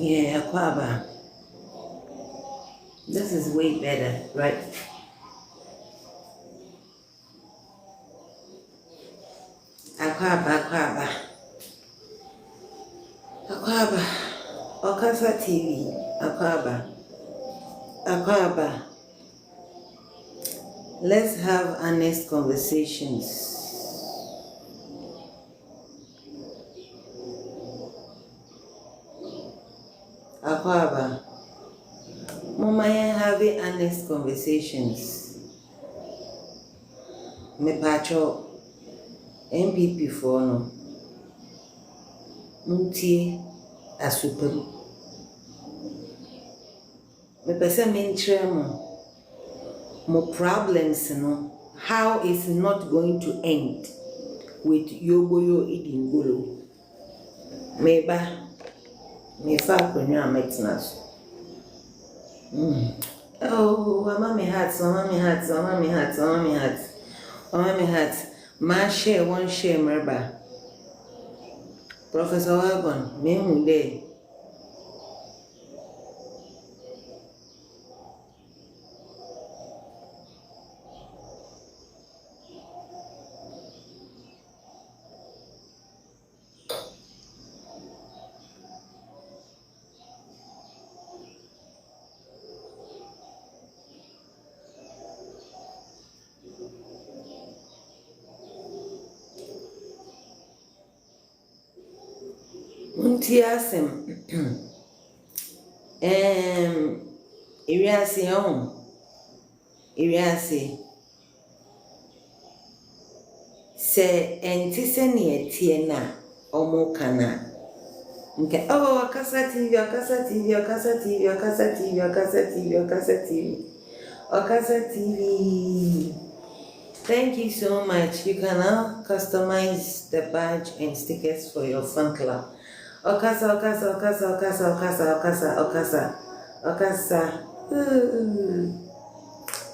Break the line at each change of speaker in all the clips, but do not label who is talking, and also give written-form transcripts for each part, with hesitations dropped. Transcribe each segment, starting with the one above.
Yeah, Aquaba. This is way better, right? Aquaba, Aquaba. Aquaba. Okasa TV. Aquaba. Aquaba. Let's have honest conversations. Aquaba. Mama, having honest conversations. Me pacho MPP for no. Muntie asupem. Me pese mentre mo problems no. How is not going to end with Yoboyo Idingolo? Meba me fa konwa metna so. Oh, mama me heart, mama me heart, mama me heart, mama me heart. Mama me heart. Ma share one share merba. Professor Wagon, me munde. Munti asem. Iriase on. Iriase. Se enti se ne etie na omo kana. Nke oh Akasa TV, Akasa TV, Akasa TV, Akasa TV, Akasa TV, Akasa TV. Akasa TV. Thank you so much. You can now customize the badge and stickers for your fan club. Okasa, Okasa, Okasa, Okasa, Okasa, Okasa, Okasa, Okasa.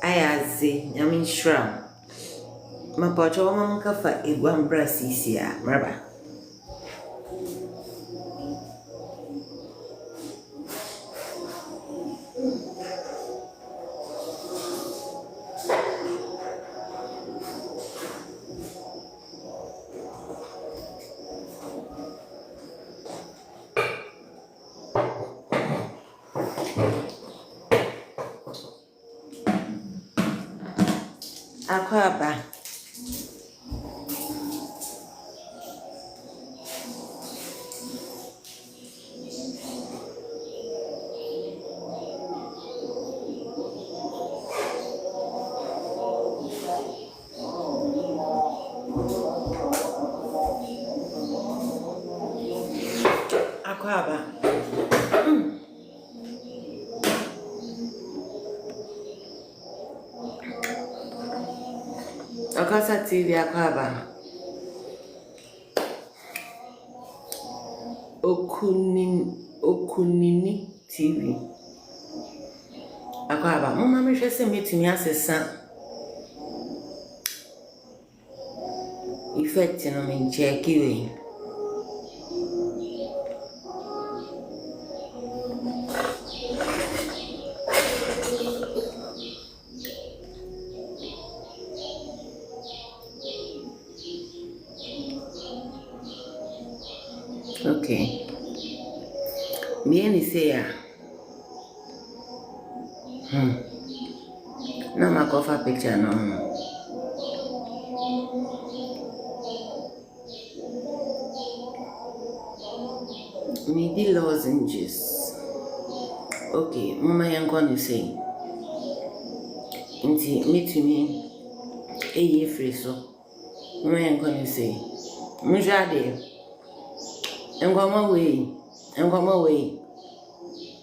Ayazi, I mean shram. Mapacho mama kafa igwambra sisia, merba. Akwaba. Akwaba. Akasa TV Akwaba. Okunini TV. Akwaba. Mama me hwe se metumi asesa effect no me check we. Okay. Me any say ya. Na ma cover picture no. Me the lozenges. Okay, mama yan gonna say. Inti metumi eye free so. Mama yan gonna say. Mujade. Ngoma we.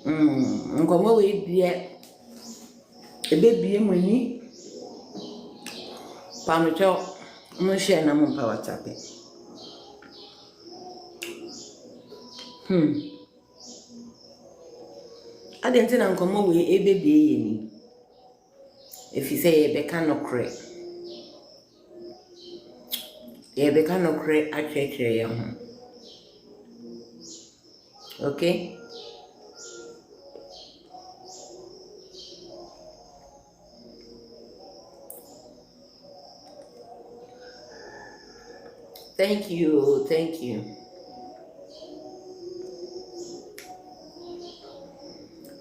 Ngoma we bia. Ebebie mani. Pamecho mo share na mo pa WhatsApp. Adenti na nkoma we ebebie ye ni. If you say ye beka no kre. Ye beka no kre akrekre ye ho. Okay? Thank you. Thank you.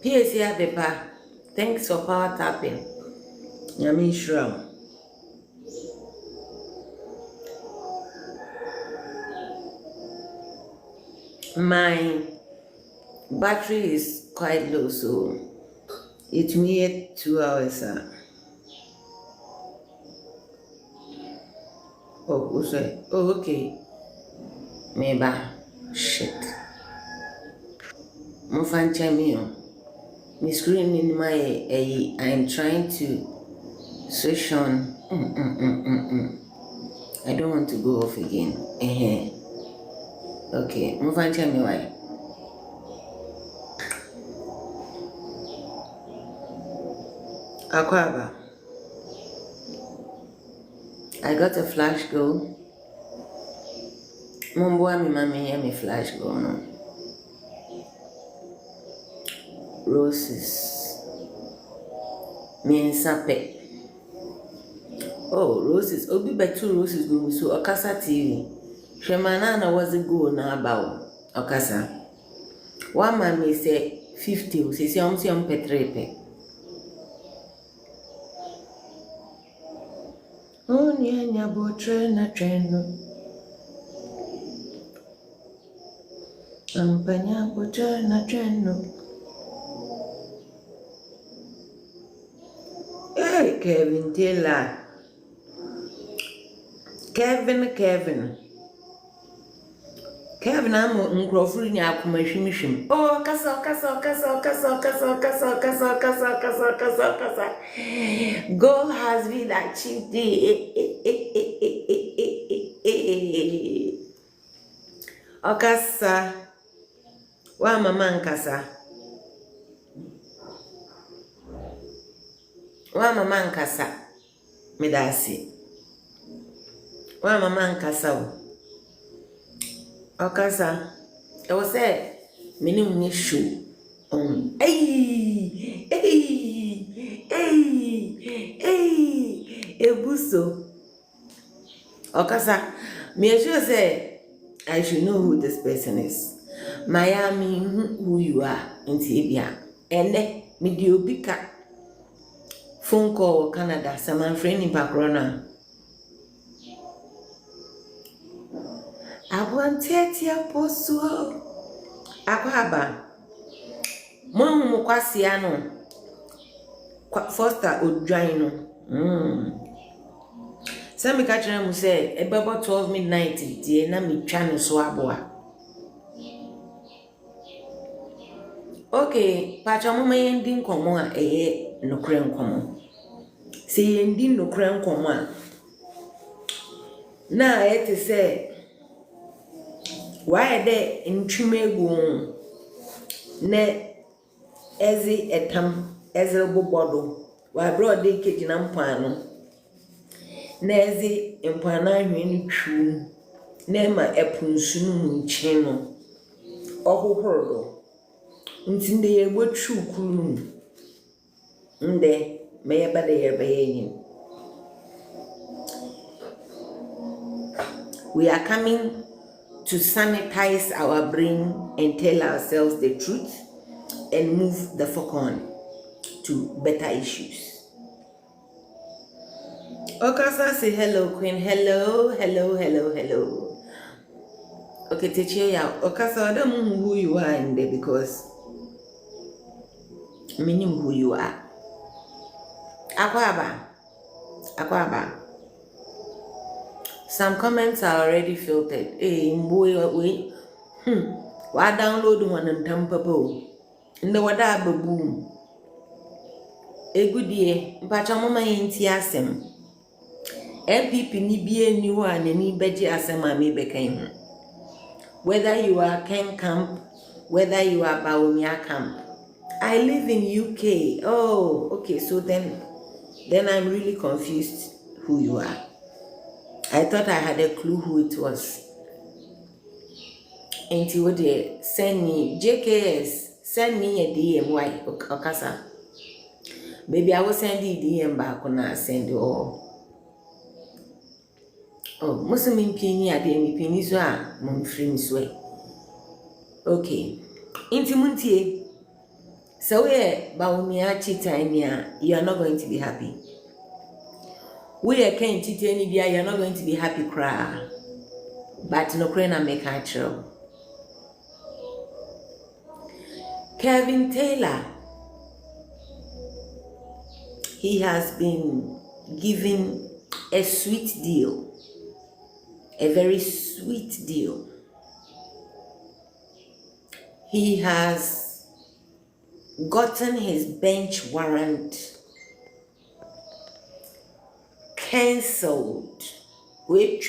PSC Abepa. Thanks for power tapping. Yami Shram. My battery is quite low, so it may 2 hours. Oh, sorry. Oh, okay. Maybe. Shit. Mufan me. My screen in my I'm trying to switch on. I don't want to go off again. Okay, Mufan me why. Akwaba. I got a flash go. Mumboa mi mami hear me flash go no. Roses. Miensape. Oh, roses. Obi betu roses go so Okasa TV. Shemanana was a go na about Okasa. One man may say 50, say some petrepe. Oh, nya botre na treno. Ampanya botre na treno. Hey, Kevin Taylor. Kevin. I'm Nkrofuri ni akumashimishim. Oh, kasa. Goal has been achieved. Okasa. Wa mama nkasa. Wa mama nkasa. Medasi. Wa mama nkasa. Okasa. I was say, minim ni show. Hey. Ebuso. Okasa. Me sure say I should know who this person is. Miami, who you are in Tibia. And then me di obika phone call Canada. Some friend in Pakrona. I want to poso. Akwaba. Mom kwasiano. Foster Odwaino. Some catch them say about 12 midnight. The na me twa so aboa. Okay, pacha mama yendi nkomo a nokre nkomo. Se yendi nokre nkomo a na ete say why de ntwimegu ne ezi etam bobodo wa bro de kejina mpano na ezi mpano ahwen twu na ma epunsunu nchino ohohoro ntinde yegbotu kunu nde meyeba de yebayin. We are coming to sanitize our brain and tell ourselves the truth and move the fuck on to better issues. Okasa say hello, Queen. Hello. Okay, teacher, ya. Okasa, I don't know who you are in there because I know who you are. Akwaba. Some comments are already filtered. Hey, boy, wait. Why download one and tampa? No, what I boom. A good year, but I'm on my NTSM. MPP ni be new one and any beji asema me became. Whether you are Ken Camp, whether you are Baumia Camp. I live in UK. Oh, okay. So then I'm really confused who you are. I thought I had a clue who it was. And you would send me JKS, send me a DM. Why? Okasa. Maybe I will send you DM back when I send you all. Oh, Muslim pini ade mi pini so a mom free so. Okay. Inti muntie. So we baumia chitania, you are not going to be happy. We are can chitani bia, you are not going to be happy cry. But no crane make a true. Kevin Taylor, he has been given a sweet deal, a very sweet deal. He has gotten his bench warrant cancelled. Wait,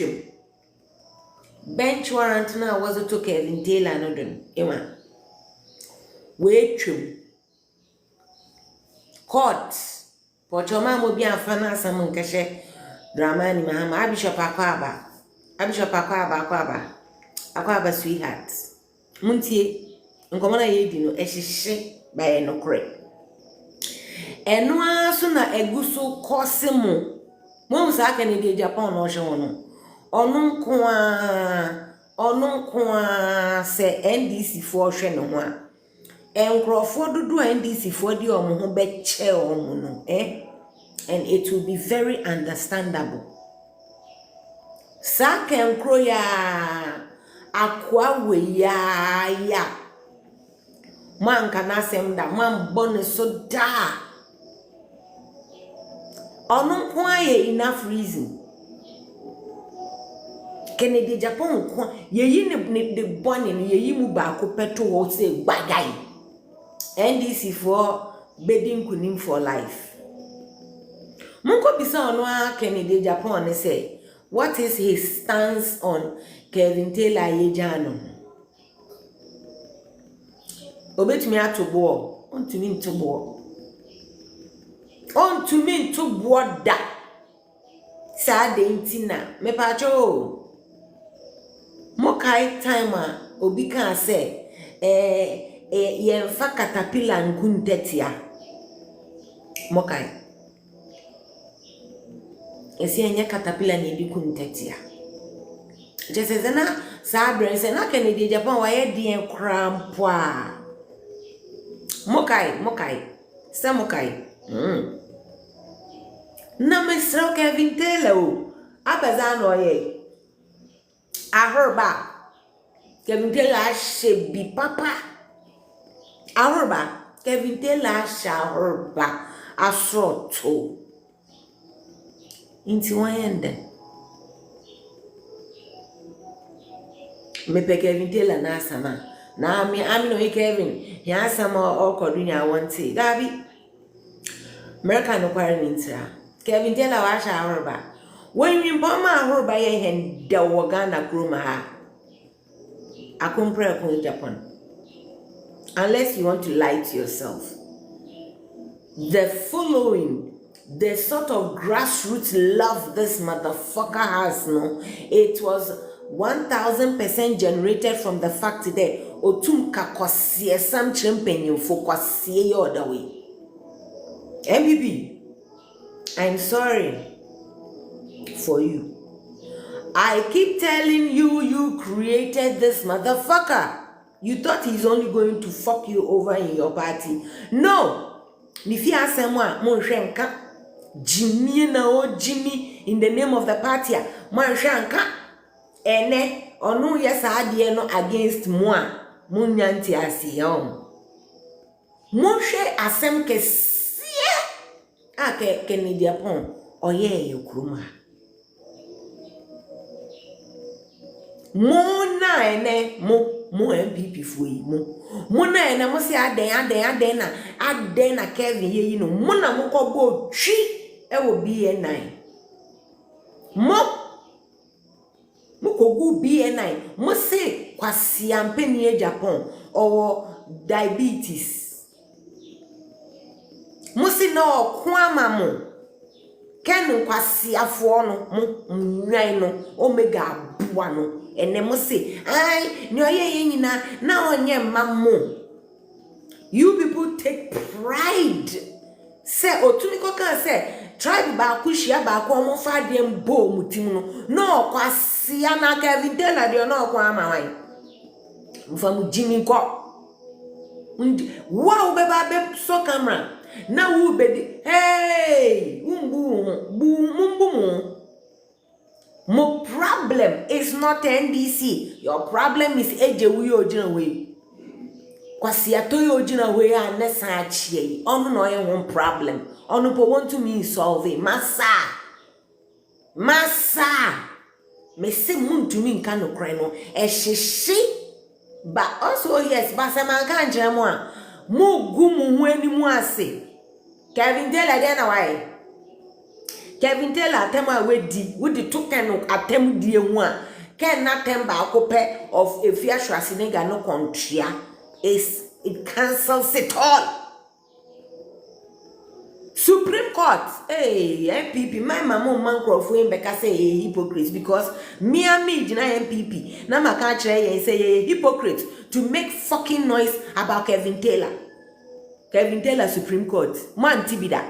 bench warrant now was to Kevin Taylor no dun. Emma. Wait, court. Pochoma mo bi afana asam nkehye drama ni mahama Bishop Akwaba sweetheart. Muntie nkomo na ye di no ehyehye ba ye no kore. Eno aso na eguso kose mo sa aka ne di Japan no hye wono. Ono nko a se NDC for hwe no ho a enkrofo dodo NDC for di omo ho be che omo no and it will be very understandable. Saka enkro ya akwa we ya man kana sem da man bon so da ono nko aye enough reason Kennedy Japan nko yeyi ne de bonne ne yeyi mu ba ko peto wo se gbagai NDC for bedding kunim for life. Munko bisa ono a Kennedy Japan ne say what is his stance on Kevin Taylor Yejano? Obetumi atobo ontumi ntobo. Ontumi ntobo da. Sa de ntina me pa cho. Mo kai time a obi kan say yemfa caterpillar nkuntetia. Mo kai esi enya caterpillar ni di kuntetia. Just na sabre se na Kennedy Japan wa ye dien krampo a. Mokai. Sa mokai. Na mesra Kevin Taylor o. Abaza no ye. Ahorba. Kevin Taylor shebi papa. Ahorba. Kevin Taylor shahorba asroto. Inti wayende. Me pe Kevin Taylor na sama. Na ami no Kevin. Ya sama okodunya wanti. Gabi. America no kware ntia. Kevin Taylor wa shahorba. When you bomba ahorba ye hen da wogana kroma ha. Akompre ko Japan. Unless you want to lie to yourself. The following, the sort of grassroots love this motherfucker has, no, it was 1000% generated from the fact that otum kakwasie sam chimpenyin fo kwasie your other way. MPP, I'm sorry for you. I keep telling you, you created this motherfucker. You thought he's only going to fuck you over in your party. No. Nifi asemwa mo hwenka Jimmy na o Jimmy in the name of the party. Mo hwenka ene onu yesa ade no against mo a mo nyanti asiye o. Mo hwe asem kesie a Kennedy Japan oye ye kuruma. Mo na ene mo MPP foi mo na ene mo se aden na Kevin ye no mo na mo kogo twi e wo BN9 mo kogo BN9 mo se kwasi ampeni e Japan owo diabetes mo se na okwama mo kenu kwasi afo no mo nwan no omega bua no ene mo se ai ni oye nyina na onye mammo. You people take pride Say otumi koka say tribe ba kushia ba ko mo fa de mbo mutim no kwasia na Kevin Taylor de no kwa amawan mfa mu jimi ko wow beba be so camera na wu be hey mumbu mo problem is not NDC. Your problem is ejewu yo jina we kwasia to yo jina we a ne sa achie onu no ye one problem onu po want to me solve it massa me se muntu mi nka no kran no ehyeshi ba also yes ba se man kan jamo a mu gumu hu animu ase Kevin Taylor dey na why Kevin Taylor atema we di token no atem die hu a ken na tem ba akopɛ of efia Schwarzenegger no kontria is it cancels it all. Supreme Court, hey, MPP, my mama man crofo mbeka say hypocrite because me jina MPP. Na maka kire say hypocrite to make fucking noise about Kevin Taylor. Kevin Taylor Supreme Court. Man tibida.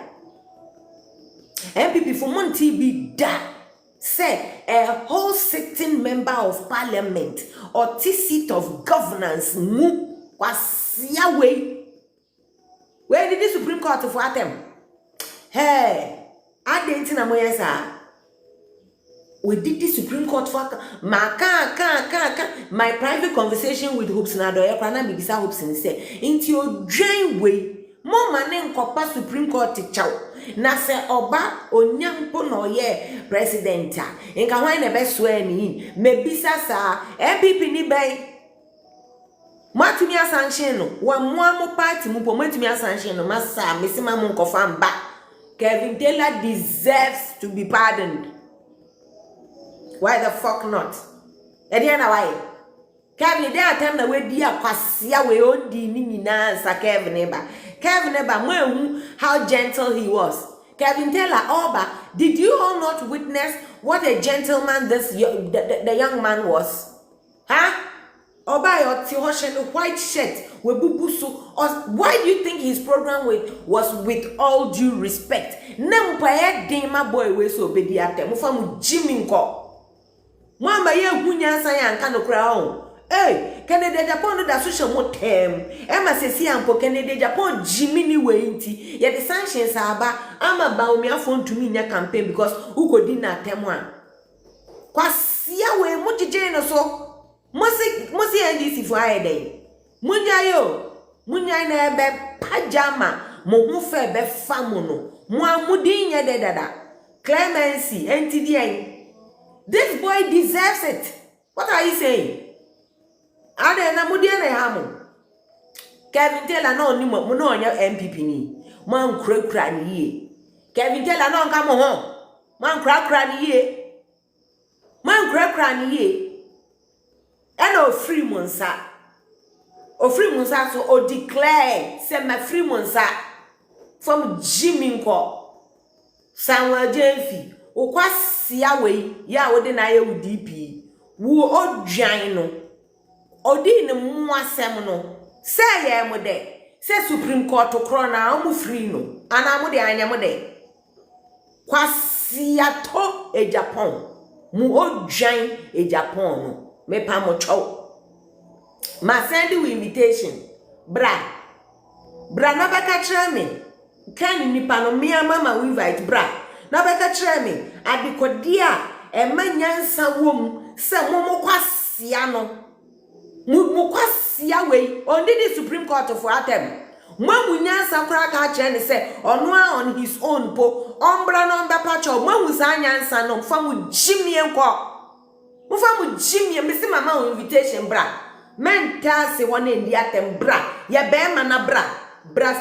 MPP for man tibida. Say a whole sitting member of parliament or seat of governance mu was Yahweh. Where did the Supreme Court for them? Hey, I didn't know we did the Supreme Court for my private conversation with Hoops na do yakwana bibisa Hoops ni say into your drain way mo mane nkopa Supreme Court chaw na se oba onyampo no ye president a nka hwan na be so ani mebisa sa MPP ni bai matumi asanhye no wa moamu party mu po matumi asanhye no masa mesima mu nkofa mba Kevin Taylor deserves to be pardoned. Why the fuck not? Ediana why? Kevin dey attempt na we di akwasia we odi ni nyina sa Kevin Eba. Kevin Eba mo ehu how gentle he was. Kevin Taylor Oba, did you all not witness what a gentleman the young man was? Huh? Oba your the white shirt we bubusu. Why do you think his program was with all due respect? Nampaye dema boy we so obedi atem. Mufa mu Jimmy nko. Mwamba ye hunyansa ya nka no kra o. Hey, Canada Japan da social motem. Emma sesi ampo Canada Japan Jimmy ni we nti. Ye the sanctions aba ama ba omi afon to me nya campaign because ukodi na atem a. Kwasia we mu jeje no so. Mosi NDC for ayede. Munya na ebe pajama mo hu fe be famu no. Mo amudi nya de dada. Clemency NTDN. This boy deserves it. What are you saying? Ade na mudi na hamu. Kevin Taylor no ni mo no nya MPP ni. Man kura ni ye. Kevin Taylor no nka mo ho. Man kura ni ye. Man kura ni ye. And free monsa so o declare say my free monsa from Jimmy nko Samuel Jemfi o kwasia we ya wo de na ye DP wo odwan no odi ne mu asem no say ye mo de say Supreme Court kro na o mu free no ana mo de anya mo de kwasia to e Japan mu odwan e Japan no me pa mo chow ma send you invitation bra na baka kire me kan nipa no me mama we invite bra na baka kire me adikodi a e manyansa wom se mo kwasia no mu kwasia we on the Supreme Court for atem mo nyansa kra ka kire ne se ono on his own po ombra no mba pa chow mo sa nyansa no fa mu jimie nko Mufa mu Jimmy mesi mama o invitation bra. Men tase wona ndi atem bra. Ya be ma na bra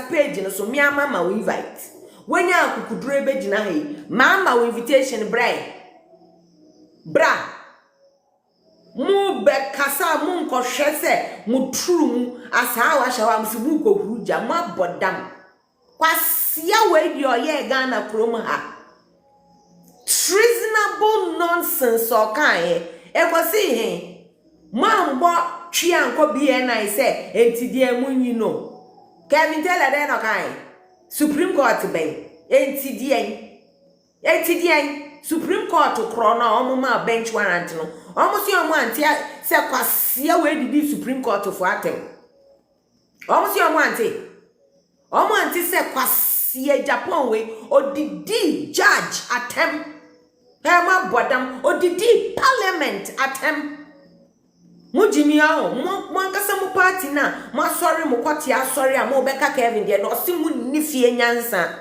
page no so me mama o invite. Wenya akukuduro ebe gina he. Mama o invitation bra. Mu be kasa mu nkohwe se mu true mu asa wa shawa msibu ko huja ma bodam. Kwasia we di oye Ghana krom ha. Treasonable nonsense or kind. Ekwasi he mambo twa anko bi na ise entidie munyi no Kevin Taylor dey no kai Supreme Court ben enti Supreme Court kro na omo ma bench warrant no omo si omo anti se kwasia we didi Supreme Court for atem omo si omo anti se kwasia Japan we odidi judge atem ma bodam odidi parliament atem mujimi aho mo ankasa mo party na mo sorry mo kwoti asori a mo beka Kevin de no si mu ni fie nyansa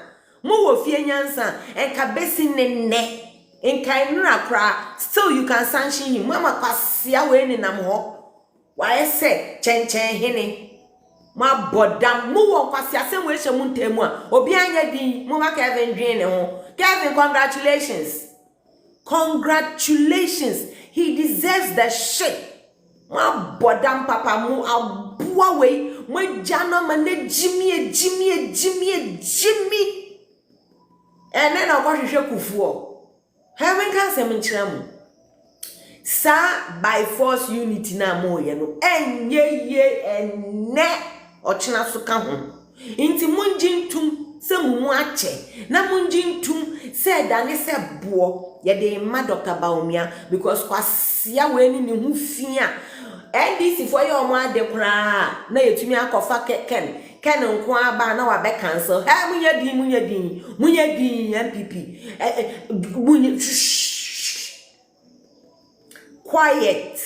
mo wo fie nyansa enka besi ne enka nra kra still you can sanction him mama kwasia we ni nam ho wa ese chenchen hene ma bodam mo wo kwasia sem we hye mu ntemu a obi anya din mo ma Kevin dwen ne ho Kevin congratulations he deserves the shit ma bodam papa mu abua we mo jano ma ne jimi ene na kwa hwehwe kufuo heaven can say menchira mu sa by force unity na mo ye no enye ene ochina so ka ho inti munjintum se mumu ache na munjintum se dane se bo ye de ma Dr. Baumia because kwasia we ni hu fia NDC for your mother de kra na yetumi akofa ken nko aba na wa be cancel ha munya din MPP quiet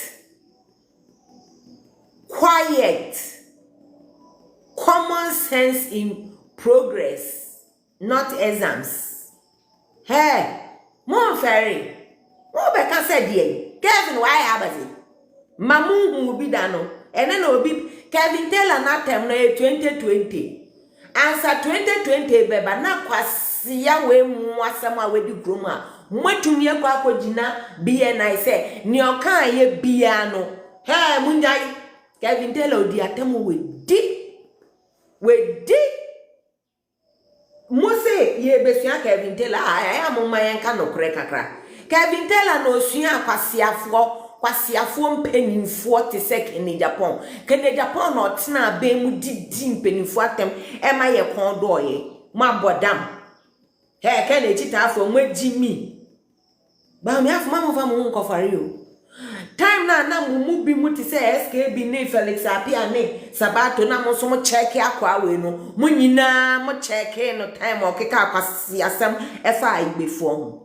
common sense in progress not exams hey mo ferry mo be ka say die Kevin why abazi mamu hu bi da no ene na obi Kevin Taylor na tem na 2020 answer 2020 beba na kwasia we mu asem a wedi grom a matumi akwa akogina BNI say ni okan ye bia no he munjai Kevin Taylor odi atem we di Mose ye besua Kevin Taylor aya amoma yenka no kre kakra Kevin Taylor no sua kwasiafo mpenimfo te sek in Japan no tena be mu didi mpenimfo atem ema ye kon doye ma bodam he ke na chita afo mwejimi ba mi afo ma fa mu nkofare o time na mu bi mu te se SKB ne Felix Apia ne Sabato na mo so mo check akwa we no mu nyina mo check no time okeka akwasiasem efa igbefo ho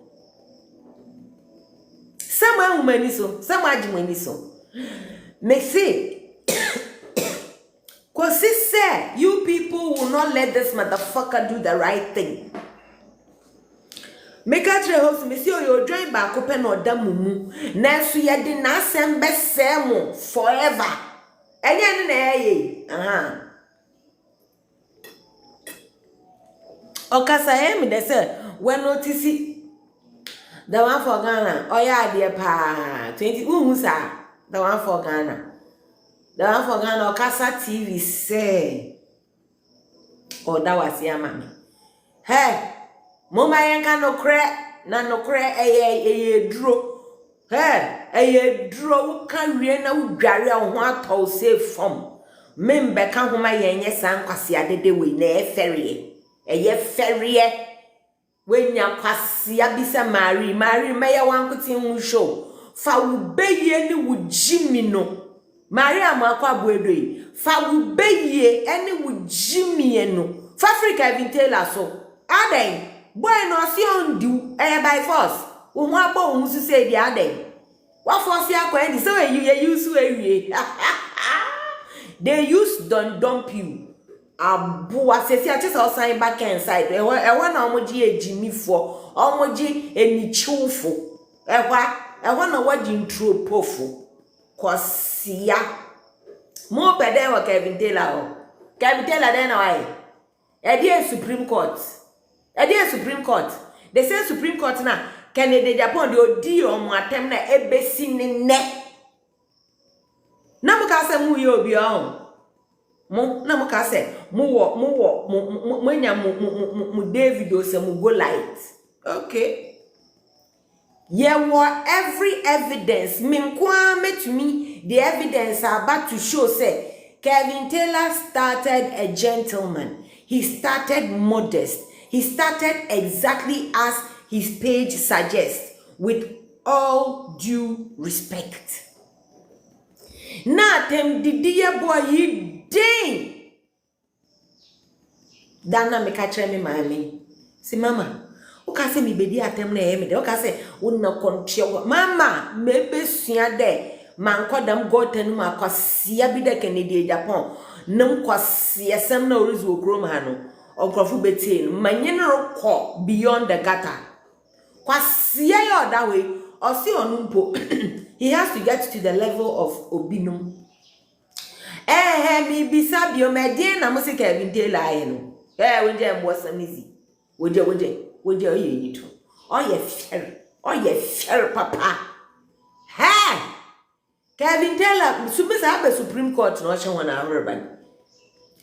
Sama humaniso, sama ajimaniso. Me say, cause he said, you people will not let this motherfucker do the right thing. Make a tray house, monsieur, you're drawing back open or damumu. Nesu ya di na sembe semo forever. Enya nene Okasa hemi de say, when notice the one for Ghana, oh yeah, dear pa 20 umusa. The one for Ghana. The one for Ghana, Okasa TV say. Oh, that was your mommy. Hey, Mama yanka no kre, na no kre dro. Hey, dro kanwie na udware ho atọ se fom. Membe ka homa yenye san kwase adede we na eferie. Ferie. When ya kwasia bisa Mary meya wankuti hu show fa wo beye ni wo jimi no Mary amakwa boedoi fa wo beye eni wo jimi no fa Africa Kevin Taylor so aden boy no si on du by force wo ho abo wo su say di aden wa force akwa eni so you use ewie they use don't dump you abu asesi ache so sign back inside e na omoji ejimifo omoji enichiwfo e na waji intropofo kwasia mo pede wa Kevin Taylor den na why e dey Supreme Court they say Supreme Court na Kennedy Japan de odi omo atem na ebesi ne na mo ka se mu ye obi mo na mo ka se mo nya mo David o se mo go light okay every evidence menkwa metumi the evidence are about to show say Kevin Taylor started a gentleman he started modest. He started exactly as his page suggests, with all due respect. Na tem didiye boy he ding. Dana me catch me mami. Si mama, uka se mi bedi atem na me de. Uka se una kontia mama mebe sua de. Man kodam goten ma kwasia bi de Kennedy Japan. Nam kwasia sem na orizu okrom ha no. Okrofo betie no. Manye no ko beyond the gutter. Kwasia yo that way. Osi onumpo. He has to get to the level of obinum. Mi bisa bio me din na musika Kevin Taylor aye no. Wenje mbo samizi. Woje oye yitu. Oye fer papa. Kevin Taylor subisa abe Supreme Court no hye wona American.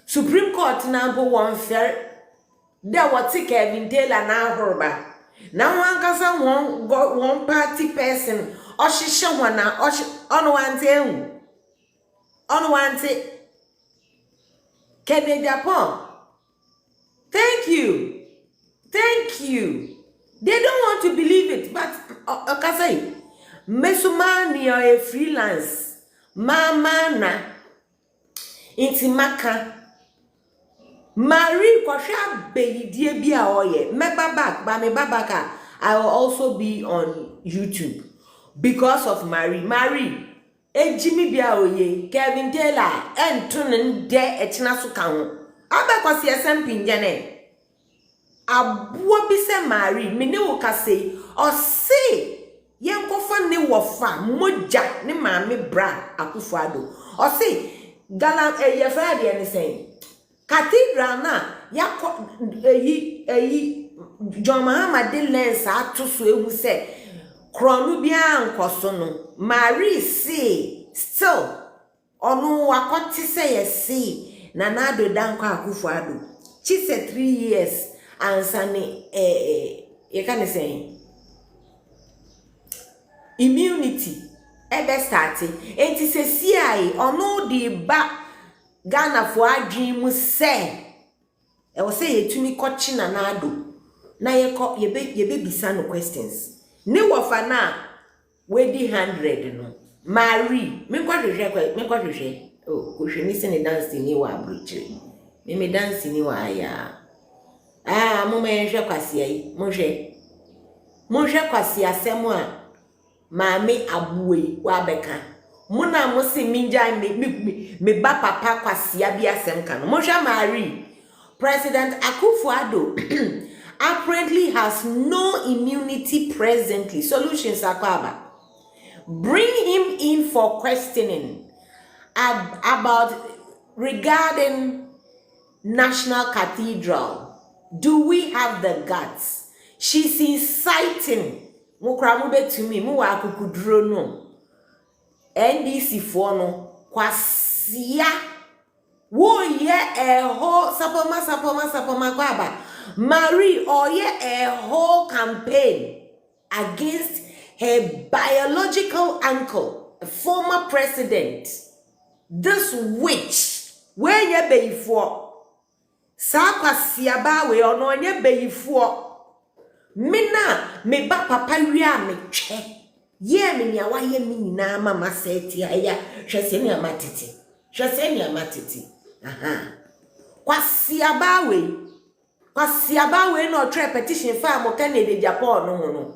Supreme Court na mbo won fer. De what Kevin Taylor na ahorba. Na wan kasa one party person o hye wona ono wante Kennedy Japan. Thank you. They don't want to believe it, but okasai mesumani a freelance mama na intimaka Marie kwahwa beyidie bi a oye me babaka I will also be on YouTube because of Marie ejimi bi a oye Kevin Taylor entun de etina so kan ho abakwasi SMP njene abuo bi se Marie me ne wo kase o se yenkofa ne wofa moja ne maame bra Akufo-Addo o se gala ye fra de ne sen cathedral na yakọ John Muhammad lens atoso ehu se kronu bia nkoso no Marie se still onu akoti se yesi na Nado Dankwa Akufo-Addo she said 3 years ansane you can say immunity ebe starting enti se CI onu di ba Ghana for adwin mu se e wo se yetumi kochi na Nado na yebe bisa no questions ne wofa na wedi 100 no Marie me kwahwehwe oh kohwe ni se ne dance ni wa abrochire me dance ni wa ya mama yenhwe kwasia yi monhwe kwasia asem a maame abuwe wa beka muna mosi minja me ba papa kwasia bi asem kan monhwe Marie President Akufo-Addo apparently has no immunity presently. Solutions Akwaba. Bring him in for questioning about regarding National Cathedral. Do we have the guts? She's inciting. Mukramube to me, muwa kukudro no. NDC for no kwasia. Wo ye ho sapoma kwaba. Marie oye a whole campaign against her biological uncle, a former president. This witch, where ye be for? Sapa siaba we ono nye be for. Mina me ba papa wia me che. Ye me nya wa ye mi na mama seti aya hwese ni amatiti. Aha. Kwa siaba we Kwasiaba we no try petition fa mo Kennedy Japan no.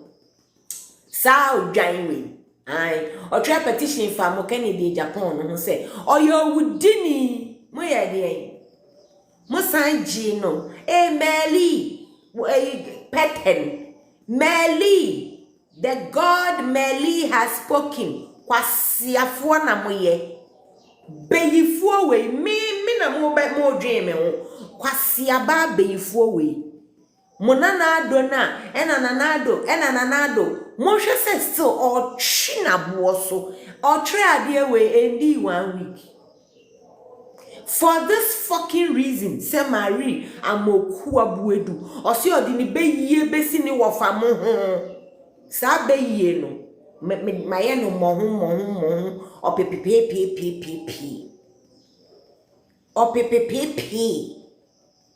Sa odwan we. Ai, o try petition fa mo Kennedy Japan no say, "Oyo wudini, mo ye de. Mo sanji no. Meli, Peten. Meli, the God Meli has spoken. Kwasiafo na mo ye. Beyifo we me na mo dwen me ho. Kwasiaba beyifo we Nado na Nado monhwe se still or china boso or try ade we endi 1 week for this fucking reason. Say Marie amoku abuedu o se odi ni beyie besi ni wofa mo ho sa beyie no maye no mo ho o pepepepepepe o pepepepe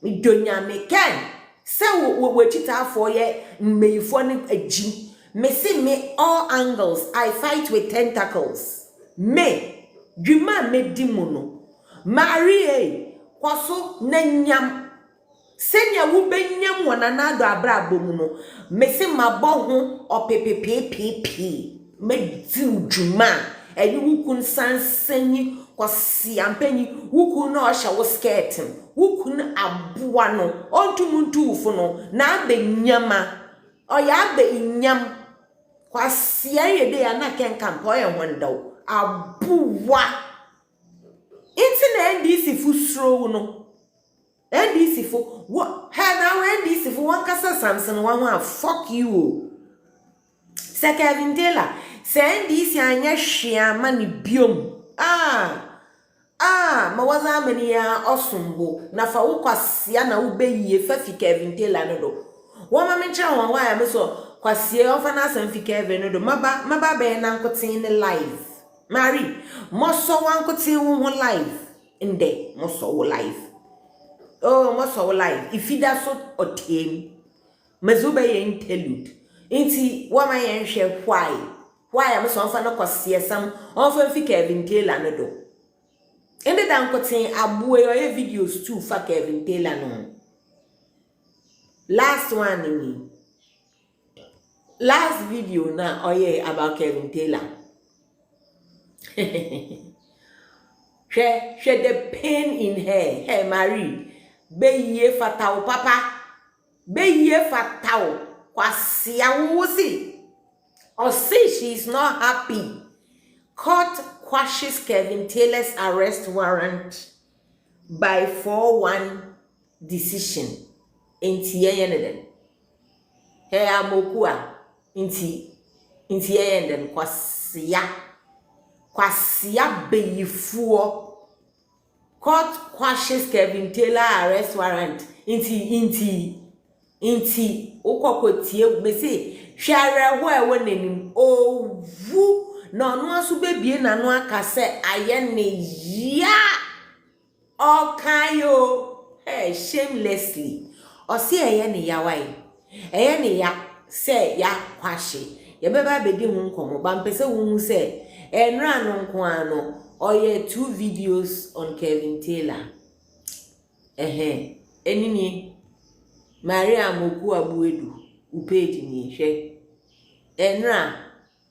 me donya me ken se we chita for ye me for ni agi me see me all angles I fight with tentacles me dwuma me di mu no Marie kwaso na nyam senya wo benyam wonana do abrabo mu no me se mabɔ ho opepepepepe me di dwuma eni wukun sansanyi kwasi ampanyi wukun na ohya wo skirt wukun aboa no ontumuntu ufo no na abenyama oya abenyam kwasi ayede ya na kenkampo oye hondaw abuwa inti na ndisi fu sro no ndisi fu ha na ndisi fu wan kasa Samson wan fuck you se Kevin Taylor se ndisi anya hwea ma ne biom ma waza amani ya osumbo na fa wo kwasia na wo beyiye fa fi Kevin Taylor no do wo ma mencha won wa ya me so kwasia ofa na san fi Kevin no do maba be na nkotin ne live Mary moso wan kotin wo live inde moso wo live moso wo live ifida so otem mazuba ye interlude inti wo ma ye nhwe why am so ofa na kwasia sam ofa fi Kevin Taylor no do inde dan kotin abuwe oye videos too fa Kevin Taylor no last video na oye about Kevin Taylor she the pain in her hey Marie be ye fatal papa be ye fatal kwasia wo si or say she is not happy court quashes Kevin Taylor's arrest warrant by 4-1 decision inti yeneden hey amokua inti yeneden kwasia beyifuo court quashes Kevin Taylor arrest warrant inti ukokotie me say hware ho ewo nanim owu na no aso bebie na no aka se aye ne ya okayo hey shamelessly o se eye ne ya wai eye ne ya se ya kwashe ye beba bedi hu nkomo ba mpese hu se enra no nko ano oye 2 videos on Kevin Taylor enini Maria Moku Abuedu upage ni hwe enra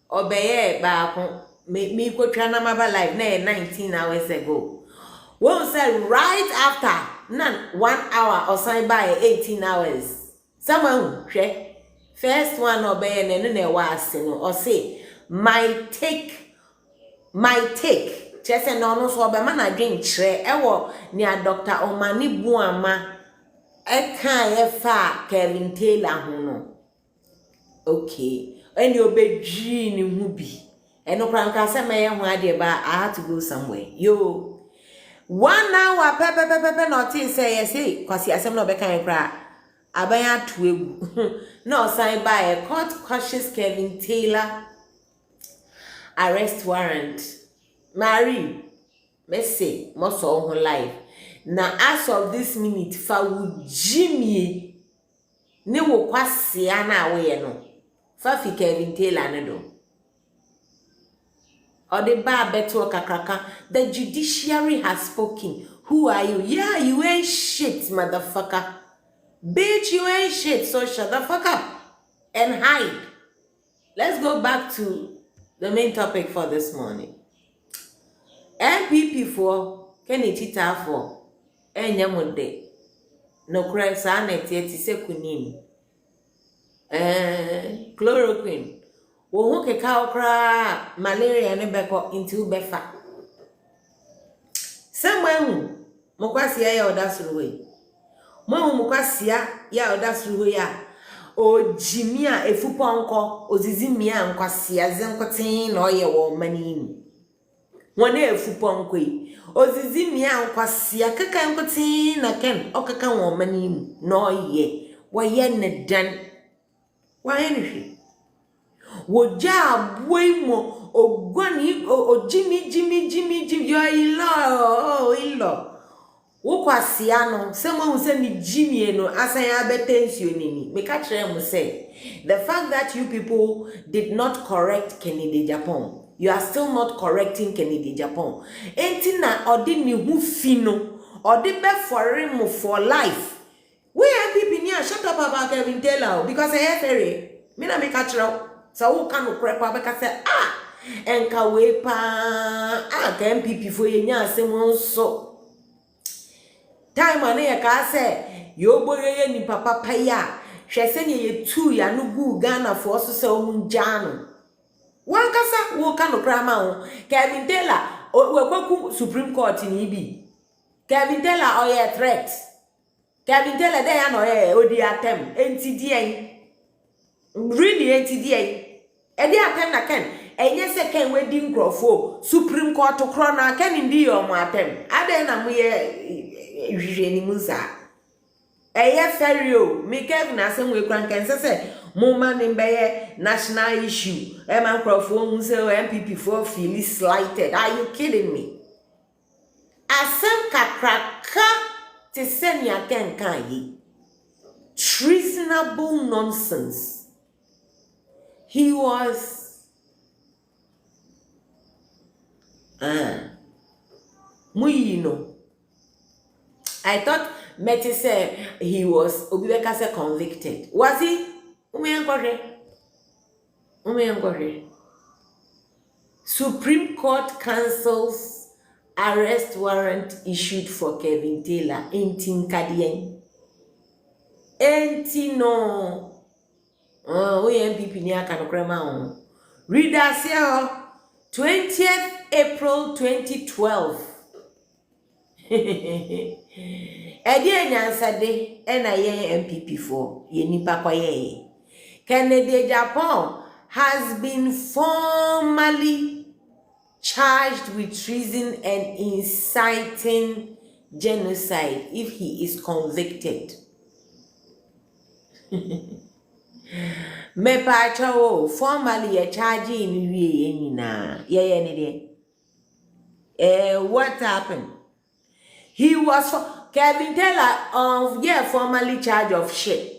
obeye ba ko me kwotwa na maba live na 19 hours ago won say right after 1 hour or sign by 18 hours someone hwe first one obeye ne no wa ase no o say my take chese no so be ma na dwen kire ewo ni a Dr. Omani Buama eka ye fa Kevin Taylor ho no okay eni obedwi ni hu bi eno kranka se me ye ho ade ba I had to go somewhere yo 1 hour pepe not say yes kwasi asem no be kan kra abanya to egu no sign by a court quashes Kevin Taylor arrest warrant Mary Messi moso ho live na as of this minute fa wu Jimmy ne wo kwasia na we no fa fi Kevin Taylor ne do or the bar beto kakraka the judiciary has spoken. Who are you? Yeah, you ain't shit, motherfucker. Bitch, you ain't shit, so shut the fuck up and hide. Let's go back to the main topic for this morning. MPP for Kenny Chita for Enyamunde. No cry sanet yet se kunim. Chloroquine. Wo ke ka okra malaria ne beko into befa. Someone mokwasia ya odasruwe. Mokwasia ya odasruwe ya. O jimia efuponko ozizimia nkwasia zenkotin na oye wo manim. Wona efuponko yi. Ozizimia nkwasia kaka nkotin na ken okaka wo manim na oye. Wo ye ne dan. Wa enhwe. Woja boimo ogwani o Jimmy yo ilo wo kwasia no se mo hu se ni jimie no asan abetensuo nini me ka kire mo say the fact that you people did not correct Kennedy Japan, you are still not correcting Kennedy Japan. Enti na odi ni hu fi no odi be for him for life. We MPP ni shut up about Kevin Taylor because I hear ferry me na me ka kire so wo ka no kure pa be ka say enka we pa ka MPP fo ye nya asem nso time ane ya ka say yo boye ni papa ya hwese ne ye tu ya no gu Ghana for so say omunja no wan kasa wo ka no krama ho Kevin Taylor we kwaku Supreme Court ni bi Kevin Taylor oye threat Kevin Taylor dey na oye odi atem enti die really enti die e dey atem na ken enye se ken we di nkrofo Supreme Court kro na ken ndi yo mo atem ade na mo ye hwehwe ni muza eye ferio me Kevin asem we kran ken se mo man be national issue e man nkrofo hu se MPP for feel slighted. Are you kidding me? Asem kakraka te se nya ken kan yi treasonable nonsense. He was Muyino. I thought Meti said he was Obibeka said convicted. Was he? Supreme Court cancels arrest warrant issued for Kevin Taylor in Tinkadien. Enti no. We MPP ni aka no krema on. Readers here 20th April 2012. Edi enyansade ena ye MPP for ye nipa kwa ye. Kennedy Japan has been formally charged with treason and inciting genocide if he is convicted. Me pacho formally a charging we na ye what happened? He was Kevin Taylor formally charged of shit.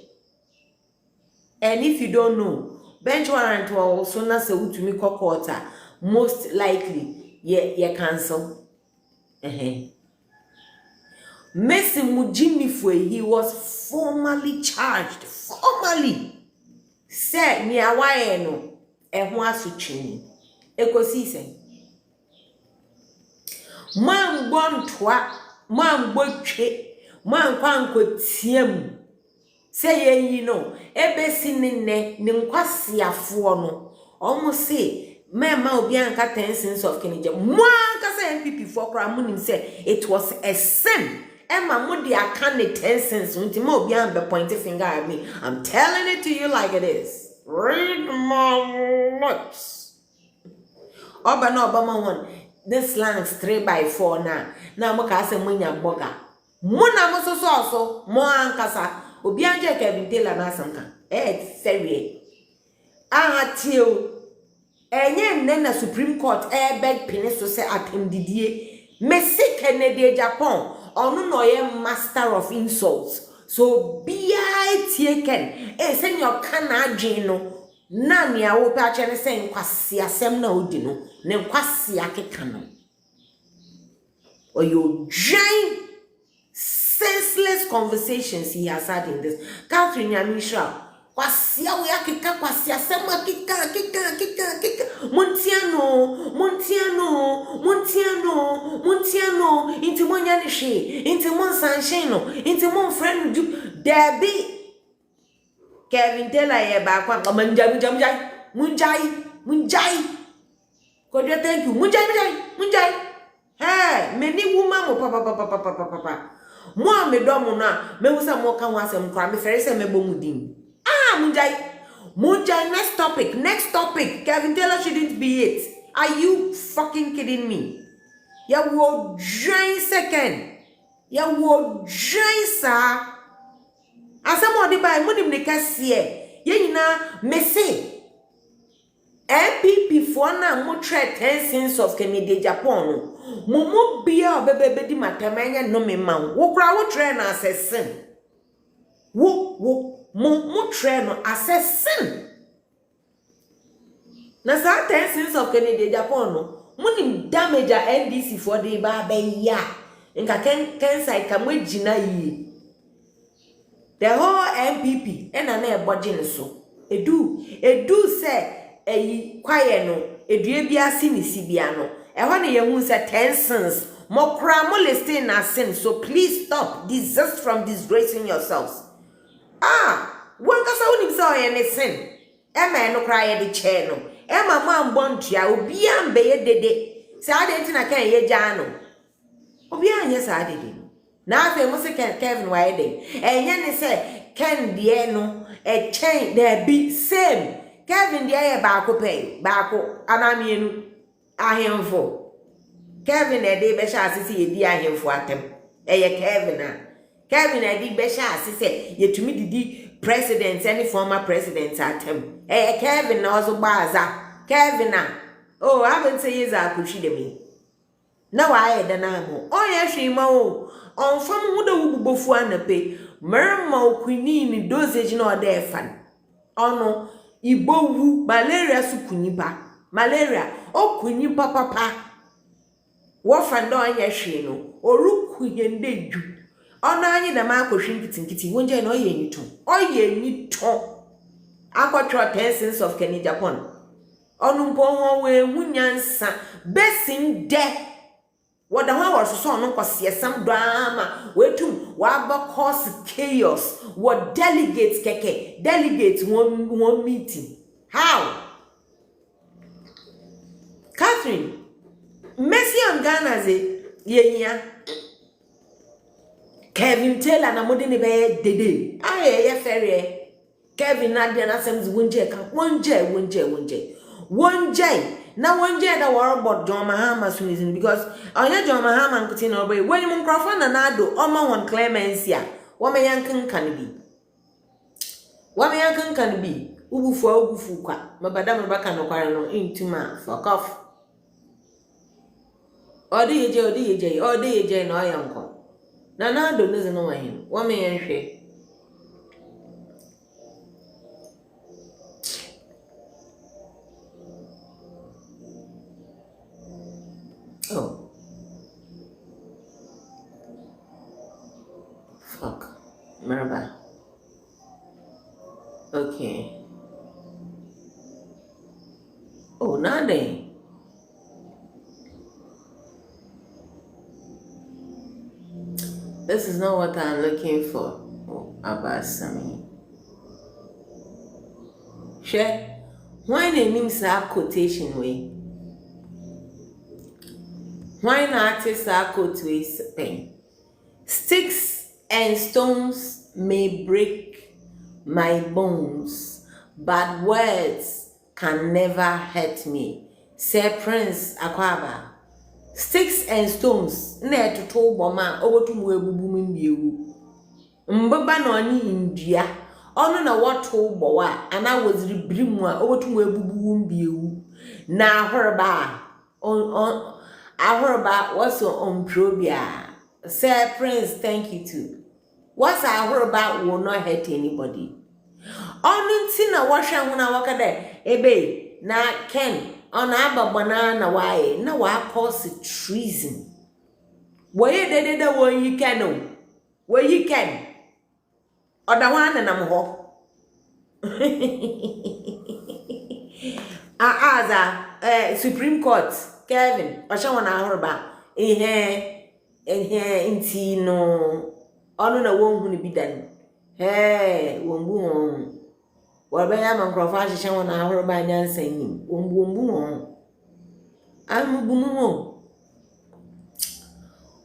And if you don't know, bench warrant will also not say to me quarter most likely ye cancel. Messi Mujimifwe, he was formally charged. Formally. Said ni awaye no ehwo asutwini ekosi sen man bontwa man botwe man kwankotiem say ye no ebesi nne ni nkwasiafo no omo say mema obi anka 10 cents of Kennedy mo anka say MPP for kra munim say it was a sin. Emma Mudi I can't 10 cents until more beyond the pointy finger at me. I'm telling it to you like it is. Read my notes. Obama one. This land is 3x4 now. Now Moka say munya boga. Muna moso so mo ankasa. Obianje Kevin Taylor na samka. Ferry. Till enye nena Supreme Court beg piniso say atem didie. Messi Kennedy Japan. Onu no ye master of insults. So bia tieken send your kana adwen no na nia wo pa che ne sen kwase asem na odi no ne kwase akeka no. Or you giant senseless conversations he has had in this. Catherine Yamisha kwase we akeka kwase asem akeka Montiano inti monya ni she inti mon sunshine no inti mon friend Debbie Kevin Taylor ye ba kwa munjai God thank you munjai hey many woman mo papa mo me do mo na me wusa mo kan wasem kwa me fere se me bomudin munjai next topic Kevin Taylor shouldn't be it. Are you fucking kidding me? Ya wo join second. Ya wo join sa. Asamo di ba munim ne kase ye nyina mese. MPP for na mo tre 10 cents of Canada Japan no. Mo bia obebebe di matamanya no me man. Wo kra wo tre na assassin. Mo tre no assassin. Na sa 10 cents of Canada Japan no. Mo ni damage a NDC for the ba ya. Nka ken side ka mo gina yi. The whole MPP ena na ebodje so. Edu say eyi kwaye no edue bia si ni sibia no ehọ na yehu say 10 cents mo kra mo listing na sin, so please stop desist from disgracing yourselves. One kasa woni say oye ne sin ema no kra ye de che no ema mo ambontua obi ambe ye dede say ade ntina kan ye gya no obi anye say ade na afa mo say Kevin wa ye de enye ne say Ken de no e chen there be same Kevin de aye baako pay baako anamienu ahemfo Kevin e de be sha asese ye di ahemfo atem eye Kevin e de be sha asese ye tumi didi president any former president atem eye Kevin na ozo gbaza Kevin na oh haven't say yes akushi de me na wa aye de na mo oye hwima o onfam hu da wububofu anape merma okwini ni dosage na oda efan ono ibowu malaria sukunipa malaria okunipa papa wo fanda onye hwe no oruku yende dwu ono anyi na makohwe nkitinkiti wonje na oye nito akwatwa 10 cents of Kenny Japan ono mpo ho we hunyansa besin de what the one was so no kwase some drama wetum wa ba cause chaos what delegates keke delegates one meeting how Catherine Messi on Ghana ze yenya Kevin Taylor na mode ne be dede ye ferry Kevin na de na sems wonje ka wonje na wonje da war about John Mahama Sunizin because onye John Mahama nkuti na oboy when mu microphone na nado oma won clemency a wo me yankan kan bi ugufu kwa mabada mabaka no kware no intuma fuck off odi yeje na oyanko na nado nezi no wahin wo me yanhwe oh fuck merba okay oh nade this is not what I'm looking for. Oh, Abasami. Share. Why name sa quotation way? Why not artist sa quote way pen? Sticks and stones may break my bones, but words can never hurt me. Say Prince Akwaba. Sticks and stones na etuto boma obotum webubu mbiewu mbaba na oni ndua ono na woto bowa ana woziri birimu a obotum webubu mbiewu na ahorba ahorba waso onprobia. Say Prince, thank you too. What's ahorba will not hurt anybody. Onu nti na wohwe ho na wakade ebe na Ken ona ababona na wae na wa cause treason. Woye dede wo yi kanu. Wo yi ken. Oda wan na mo ho. Supreme Court Kevin osha wana ahorba inti no onu na wonhu ni bidan. Wonbu won. Wabaya mankrofo ahihye won ahorba nyansa nim. Wonbu won.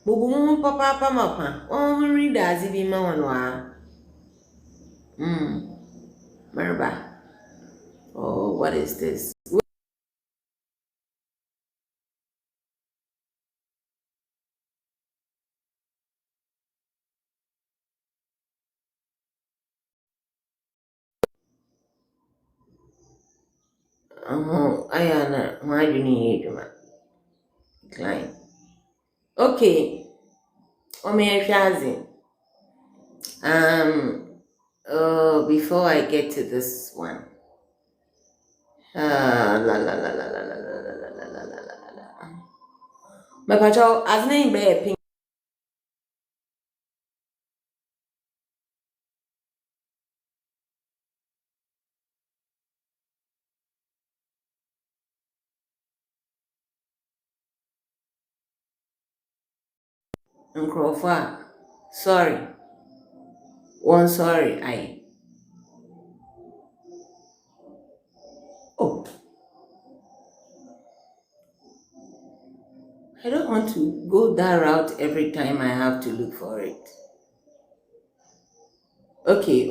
Bubumu papa mapa. Read as if ma wanwa. Merba. Oh, what is this? ayana why do you need decline. Okay, Omi before I get to this one. La la la la la la la la la la la la la la. My patrol as name bear pink and Crawford. Sorry. One sorry, oh, I don't want to go that route every time I have to look for it. Okay,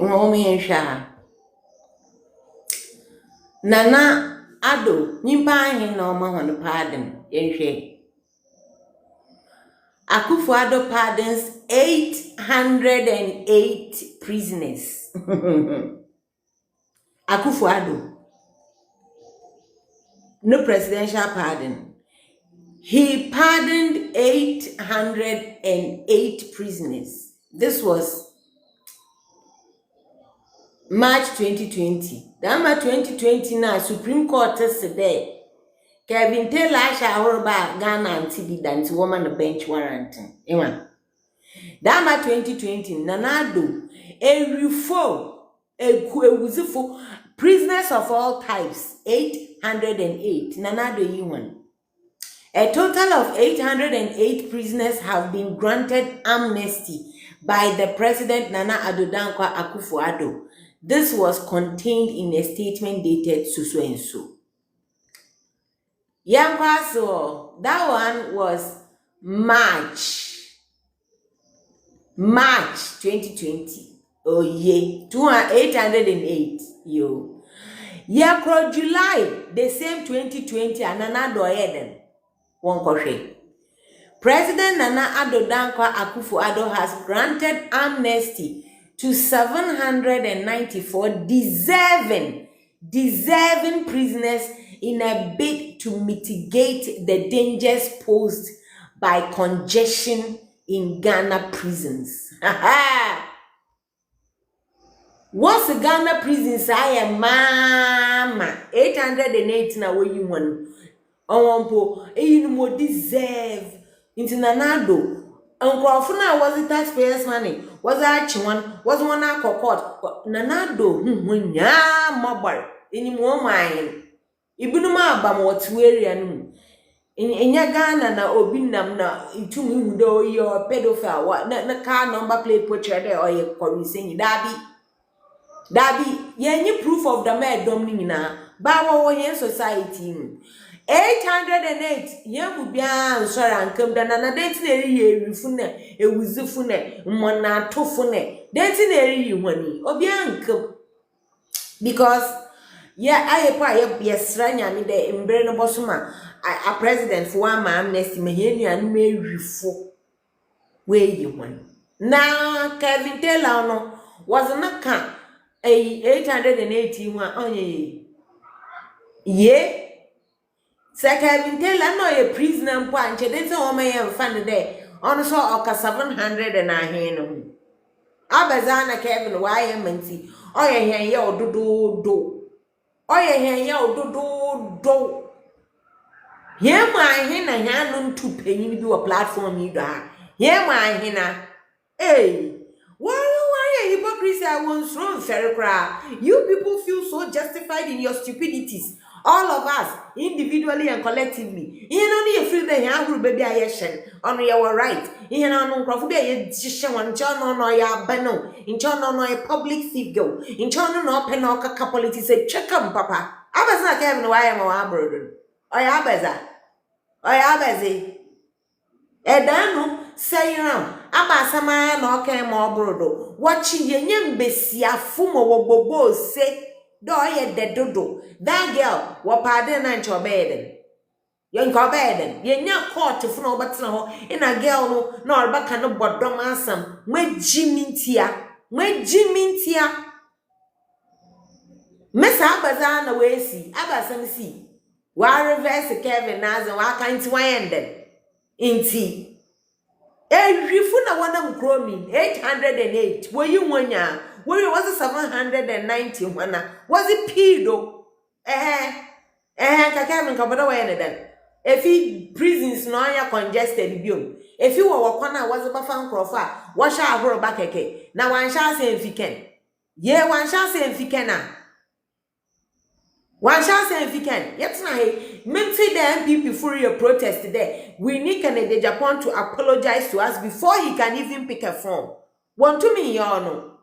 Nana Ado, Nimpa no man pardon, Yenhwe. Akufo-Addo pardons 808 prisoners. Akufo-Addo, no presidential pardon. He pardoned 808 prisoners. This was March 2020. That 2020 now, Supreme Court today. Kevin Taylor Shahorba Ghana and TB Dance woman the bench warrant. That 2020, Nanado, a reform, a wuzifo, prisoners of all types, 808. Nanado Yuan. A total of 808 prisoners have been granted amnesty by the President Nana Addo Dankwa Akufo-Addo. This was contained in a statement dated so and so. So that one was March 2020. Oh yeah, 808 yo. July the same 2020 Nana Eden. President Nana Addo Dankwa Akufo-Addo has granted amnesty to 794 deserving prisoners in a bid to mitigate the dangers posed by congestion in Ghana prisons. What's the Ghana prisons? I am mama 808 na where you want. Onwampo you mo deserve into Nanado. Nkrofo na was the taxpayers money was one was one court Nanado nya mobile any more mine ibunu ma abam watu area no enya Ghana na obi nam na itumi hudo yo pedophile wa na car number plate portrait there or ye koriseni dabi yenyi proof of the mad dom ni nyina ba wo yen society 808 yemu bia nsori ankam da na denti na eri erifu na ewuzifu na mmona atofu na denti na eri hwani obi ankam because ayepa yesra nyame de mbre no bosoma a president for one man amnesty mehenu anu erifu we yi hwani na Kevin Taylor no was na ka 880 one onye ye Kevin Taylor no a prisoner mpo anche dey say o may fan there on so oka 700 and ahenu abaza na Kevin why manti oye hen ye ododo oye hen ye ododo him ahen na hanu ntu panyin bi wo platform yi do ha him ahen na why hypocrisy I won't throw very cry. You people feel so justified in your stupidities. All of us, individually and collectively. You know, you feel the young baby I on your right. You know, no, a decision one John no ya bano. In John no a public figure. In John no penoka capolity say, check up, papa. I was not having why I'm a burden. I abazi. Edano say abasama na oke ma obrodo watching yenye mbesia fumo wo bobo se do ye dedodo that girl wo pade na ncho beden yen ko beden yenya court funo obatena ho ina girl no na orbaka no bodom asam mwajimintia mesa abaza na wesi abasam si Wa reverse Kevin Naza wa kanti wayende. Inti. Rifu na wana mkromi 808. Were you wanya? Were you was it 790 wana? Was it pido? Kevin kabada wayende then. If he prisons no ya congested biom. If you were wakwana was a bafan crofa, wash our horror back eke. Now one shall say if he can. Yeah, one shall say if he can. One shall say if he can. Yet tonight, mentally the MPP for your protest today. We need Canada Japan to apologize to us before he can even pick a form. Want to me, y'all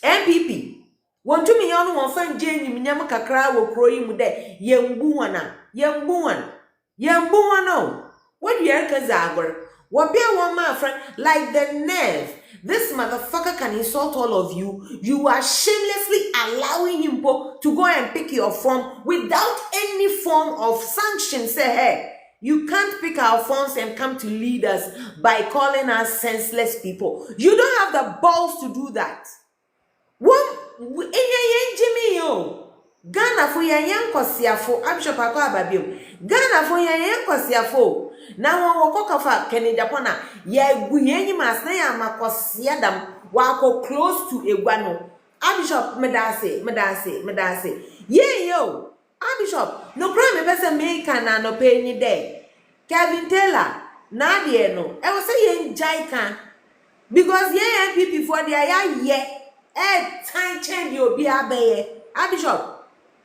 MPP. Want to me, y'all one fan Jane Minyama Kakra will crow him there. Yembuana. Yembuano. What do you Kazagor? What be a woman friend like the nerve? This motherfucker can insult all of you. You are shamelessly allowing him to go and pick your form without any form of sanction. Say, hey, you can't pick our forms and come to lead us by calling us senseless people. You don't have the balls to do that. What? Jimmy, yo. Ghana for yan kwasiafo Bishop Akwa Babio. Ghana for yan kwasiafo. Na wakokafa Kennedy Japona ye guyenyi mas na ya makosia dam wako close to egwano. Bishop medase. Ye yo. Bishop no crime person make na no pay ni there. Kevin Taylor na de no. E wo say ye njai because ye MPP for there ye time change obi abeye. Bishop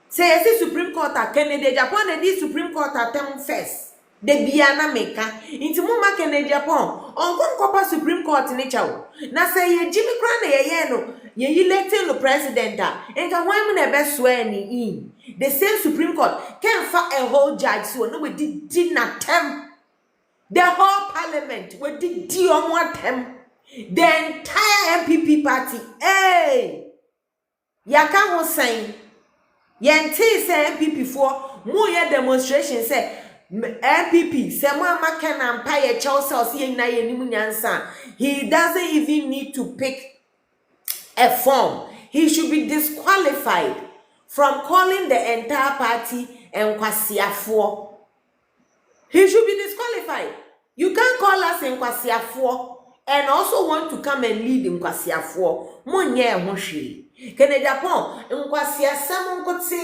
say the Supreme Court at Kennedy Japan and this Supreme Court at them first. The Biana Meka into Muma Kennedy Japan on Copa Supreme Court in nature. Na say ye Jimmy Crane ye no ye electing the president and can women best swear in. The same Supreme Court can find a whole judge so no we did not attempt. The whole parliament we did one attempt. The entire MPP party. Hey Yaka was saying Yenti say MPP for more demonstration say MPP say mama can empire Chelsea na nyansa. He doesn't even need to pick a form. He should be disqualified from calling the entire party and kwasiafo. He should be disqualified. You can't call us in kwasiafo and also want to come and lead in kwasiafo. Monye hoshi. Kennedy Japan nkwasia sam nkoti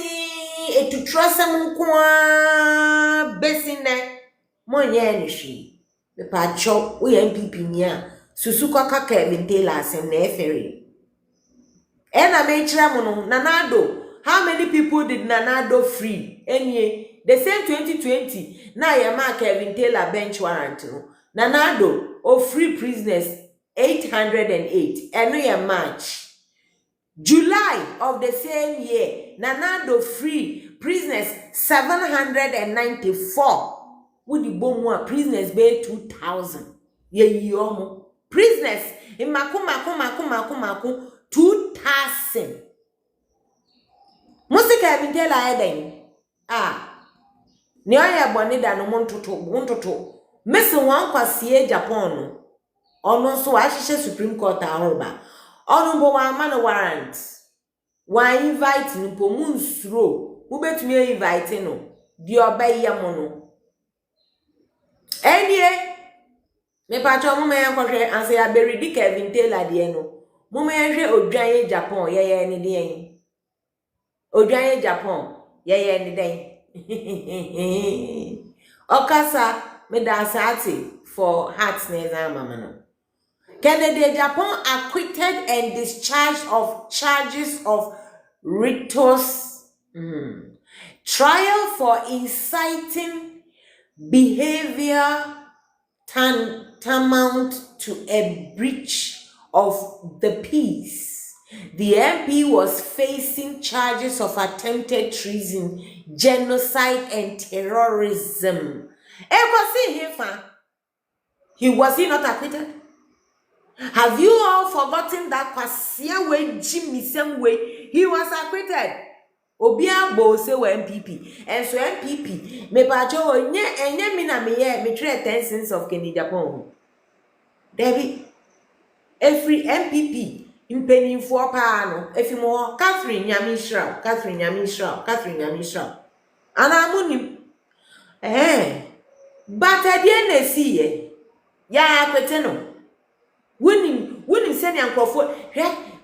etutra sam nkwa besine monye nishi me pa cho we MPP nia susu kwaka Kevin Taylor asem na efere ena me kira mo no Nanado. How many people did Nanado free enye the same 2020 na ya ma Kevin Taylor bench warrant no Nanado of free prisoners 808 eno ya March July of the same year, Nanado free prisoners 794. Would the bomb prisoners be 2,000? Ye yomo prisoners in maku 2,000. Musika Kevin Taylor eden. Ni oya bonida no montoto. Mesi wan kwasie Japan no. Ono so ahihye Supreme Court ahoba. Onumbo wa man warrant. Wa invite nupo munsro. Ubetumi invite no. Di obey yamono. Enye me pacho mo me yankwohwe anse ya beridi Kevin Taylor de no. Mo me hwe odwan Japan ye ni de. Odwan Japan ye ni de. Okasa me dansati for heartness mama no. Kennedy Japan acquitted and discharged of charges of ritos trial for inciting behavior tantamount to a breach of the peace. The MP was facing charges of attempted treason, genocide, and terrorism. Was he not acquitted? Have you all forgotten that Kwasia way Jimmy same way he was acquitted? Obiabo say we MPP. And so MPP me pacho enye mi na me ye me try 10 cents of Kennedy Japan. Debbie every MPP impenifo pa no efimo Catherine Nyamishra. Anamunim. But at the end they see ye. Ya kweteno. Wonim send yankofo.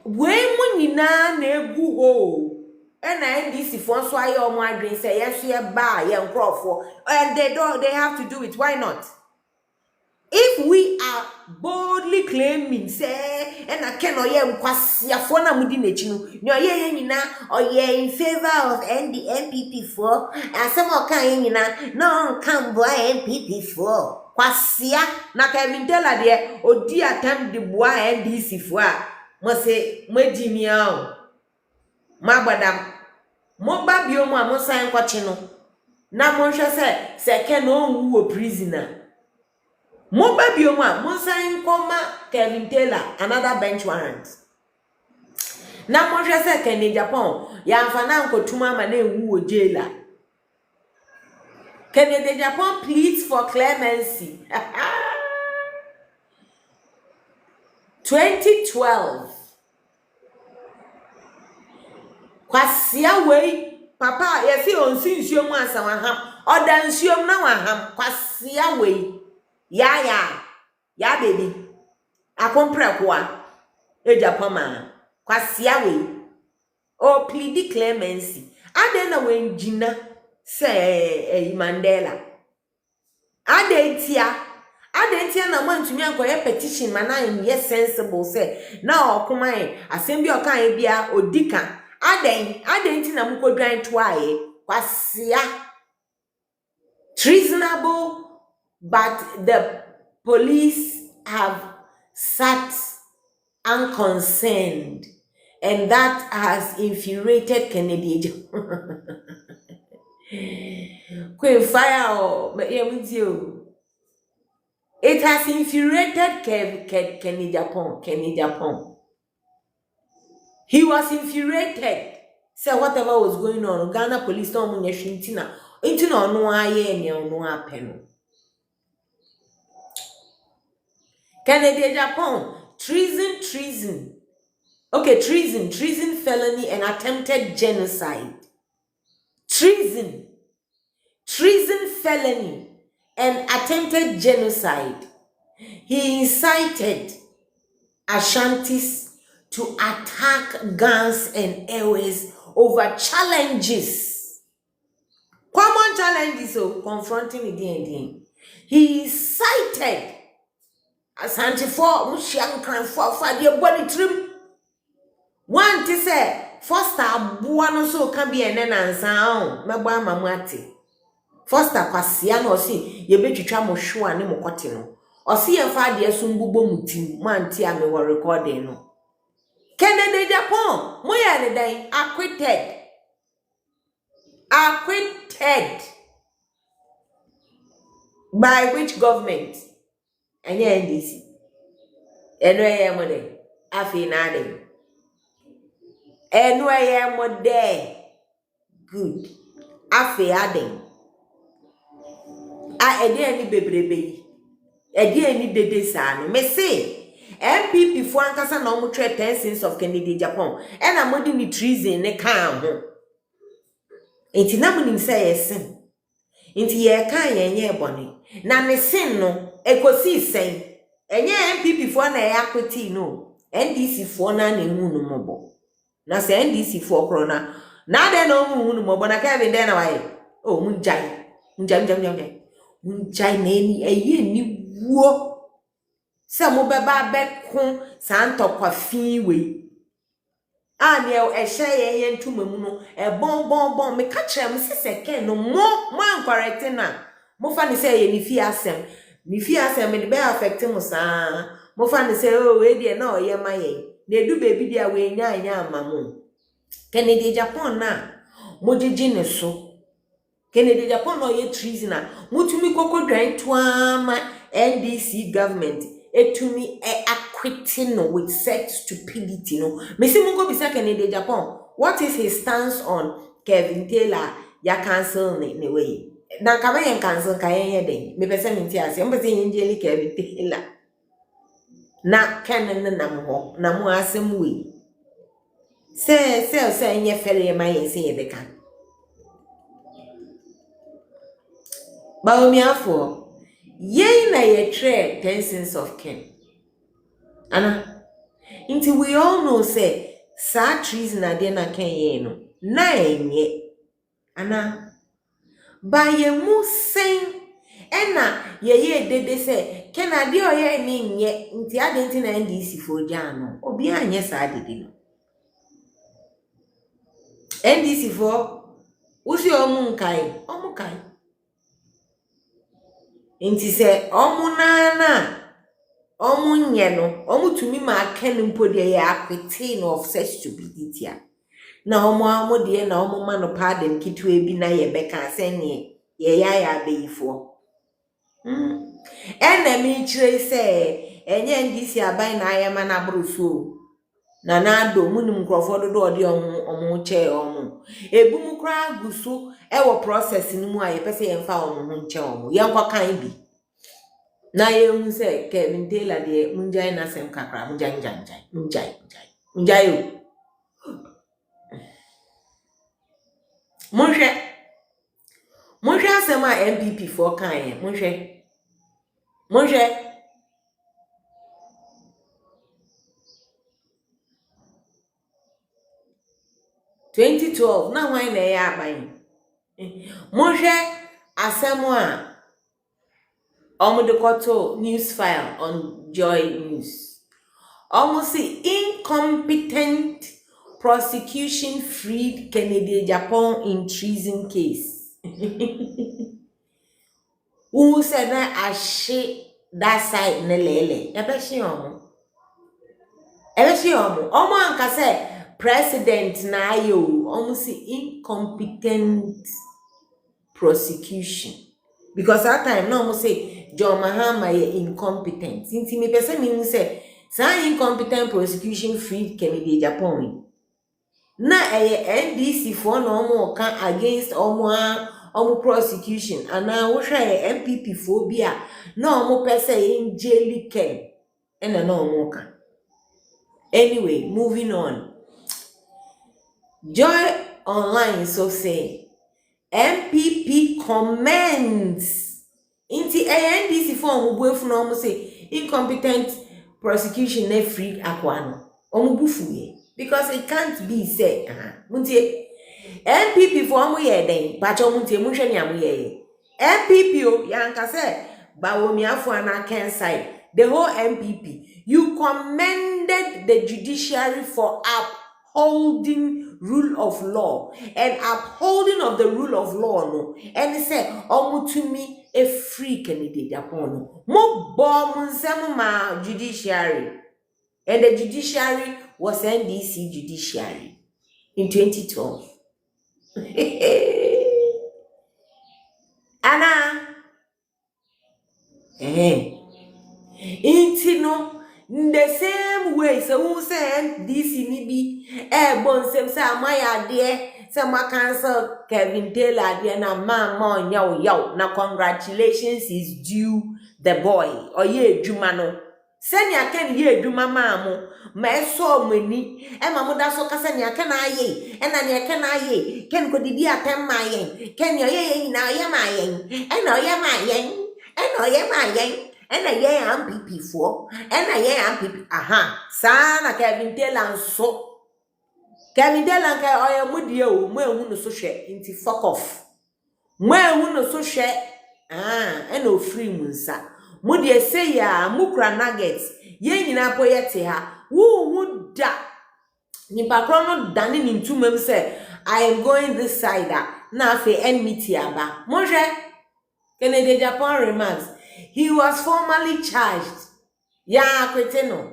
We munina na egu ho. And NDC for so aye omo adwen say yes ye ba ye nkrofo. And they have to do it. Why not? If we are boldly claiming say and I can oye nkwasiafo na mudi nechi no ni oye nyina oye in favor of NPP for asem okan ye nyina no kan boy NPP for kwasia na Kevin Taylor de odi atam de boa NDC for a mo se magimia o magbadam mo ba biom a mo san kwachi no na mo hwe se ke no wu wo prisoner. Moba bioma, Monsan Koma, Kevin Taylor, another bench warrant. Na Monja se Kenya Japan, Yanfana Kotuma Mane Wu jailer. Kenya Japan pleads for clemency. 2012. Kwasia way, Papa, yesi onsi nsuom asa waham, oda nsuom na waham, kwasia way. Ya baby. Akompre kwa Ejapama. Kwasia we. O plead clemency. Adena we njina say Mandela. Adentia na mantumi ankoye petition mana yes sensible say na okuma asem bi okan bia odika. Adenti na mukodwan to aye. Kwasia treasonable. But the police have sat unconcerned, and that has infuriated Kennedy. Queen fire, it has infuriated Kenny Japan. He was infuriated. So whatever was going on, Ghana police don't want into no aye and no happen. Canada, Japan, treason. Okay, treason, felony, and attempted genocide. Treason, felony, and attempted genocide. He incited Ashantis to attack guns and airways over challenges. Common challenges of confronting the DND. He incited Asante for Mushian Cran for your body trim. One to say, Foster Buano so can be an answer, Mabba Mamati. Foster Passiano see, ye bet you tramo shua nemo cotino. Or see a 5 years soon bubo mutim, man tia me were recording. No. Canada Japan, Moya the day, acquitted. By which government? And yeah, NDC. And where am I? Afinade. And where am I there? Good. Afiading. I any baby. Any dede san. Me say. MPP for ankasa na omo tre 10 cents of Kennedy Japan. And I'm holding the treason ne kan ho. Enti na mo nim say yesin. Enti ye kan ye boni. Na me sin no ekosi sen. Enye MPP for na equity no. NDC for na ne hu no mobo. Na se NDC for krona. Na de no hu no mobo na Kevin de na why. Oh munjai. Munjai na eni eye ni wo. Se mo beba bekon santo kwafi we. Ani ehye ye ntumamu no e bon me ka kire me seseke no mo ankorete na mo fa ni say ye ni fi asem me be affect mo sa mo fa ni say oh we de na oye maye na edu baby dia we nya amamu Kennedy Japan na mo jiji ne so Kennedy Japan no ye treason na mutumi kokodwan to ama NDC government etumi acquitting with such stupidity no. Missy Mungo bisa Kennedy Japan. What is his stance on Kevin Taylor? Ya cancel ne way. Na kama yen cancel kayen den. Me pese minti ase. Mbese yinjeli Kevin Taylor. Na kenen na mo na mo asem we. Se nye fere ma yen se yebeka. Baomiafo, yei na ye tre 10 cents of Ken. Anna, until we all know say, sa treason ade na Ken ye no, na enye. Anna, ba ye mu sen, ena ye dede say, Ken ade oye ni nye, nti ade nti na NDC for jano, obi anye sa dede no. NDC for, usi omu nkai. Nti se omu na omu nye no omu tumi ma ken mpo de ya akwete no of such stupidity a na omu de na omu ma no pardon kitu ebi na ye beka se ne ye ya beyifo ena mi chire se enye ndisi aban na ayema na broso na na do munum krofo do ode omu che omu ebu mu kra guso e wo process ni mu aye pese ye mfa omu ho nche omu ye nkwa kan bi na ye hu se Kevin Taylor de munjai na sem kakra munjai o monhwe asem a MPP for kan ye monhwe 2012 na hwan na ye aban monhwe asem a Omudekoto news file on Joy News. Almost incompetent prosecution freed Kennedy Japan in treason case. Who said that I shake that side nelele? Ebeshi omo. Omo anka say president na yo almost incompetent prosecution. Because that time no say John Mahama ye incompetent. Since me person me say sa incompetent prosecution freed Kennedy Japan. Na NDC for no more can against omo prosecution and now wo hwe MPP phobia na omo pese in jail ken and no more can. Anyway, moving on. Joy Online so say MPP commends inti NDC for omubuefu na omu say incompetent prosecution na free akwa no omubufu ye because it can't be say muntie MPP for omu ye den ba cho muntie munhwe ni amu ye MPP o yanka say Bawomiafo ana Ken side the whole MPP you commended the judiciary for upholding rule of law and upholding of the rule of law no and say omutumi a free Kennedy Japan mo bomb nsem ma judiciary and the judiciary was NDC judiciary in 2012 ana inti no in the same way so who say NDC ni bi bon nsem say amaya de say ma cancel Kevin Taylor de na ma yaw na congratulations is due the boy oye adwuma no senya ken ye adwuma ma mo ma eso mani ma mo da so ka senya ken aye na ne ken aye ken ko didi atem ma yen ken ye na ye ma yen na ye ma yen na ye ma yen na ye MPP for na ye MPP sa na Kevin Taylor so Kevin Taylor ka oye mudie o mo ehunu so hwe nti fuck off mo ehunu so hwe na ofiri mu nsa mudie say ya mukra nuggets ye nyina po yete ha wu da nipa kro no dane ni ntumam say I am going this side na afi enmity aba mo hwe Kennedy Japan remarks he was formally charged ya akwete no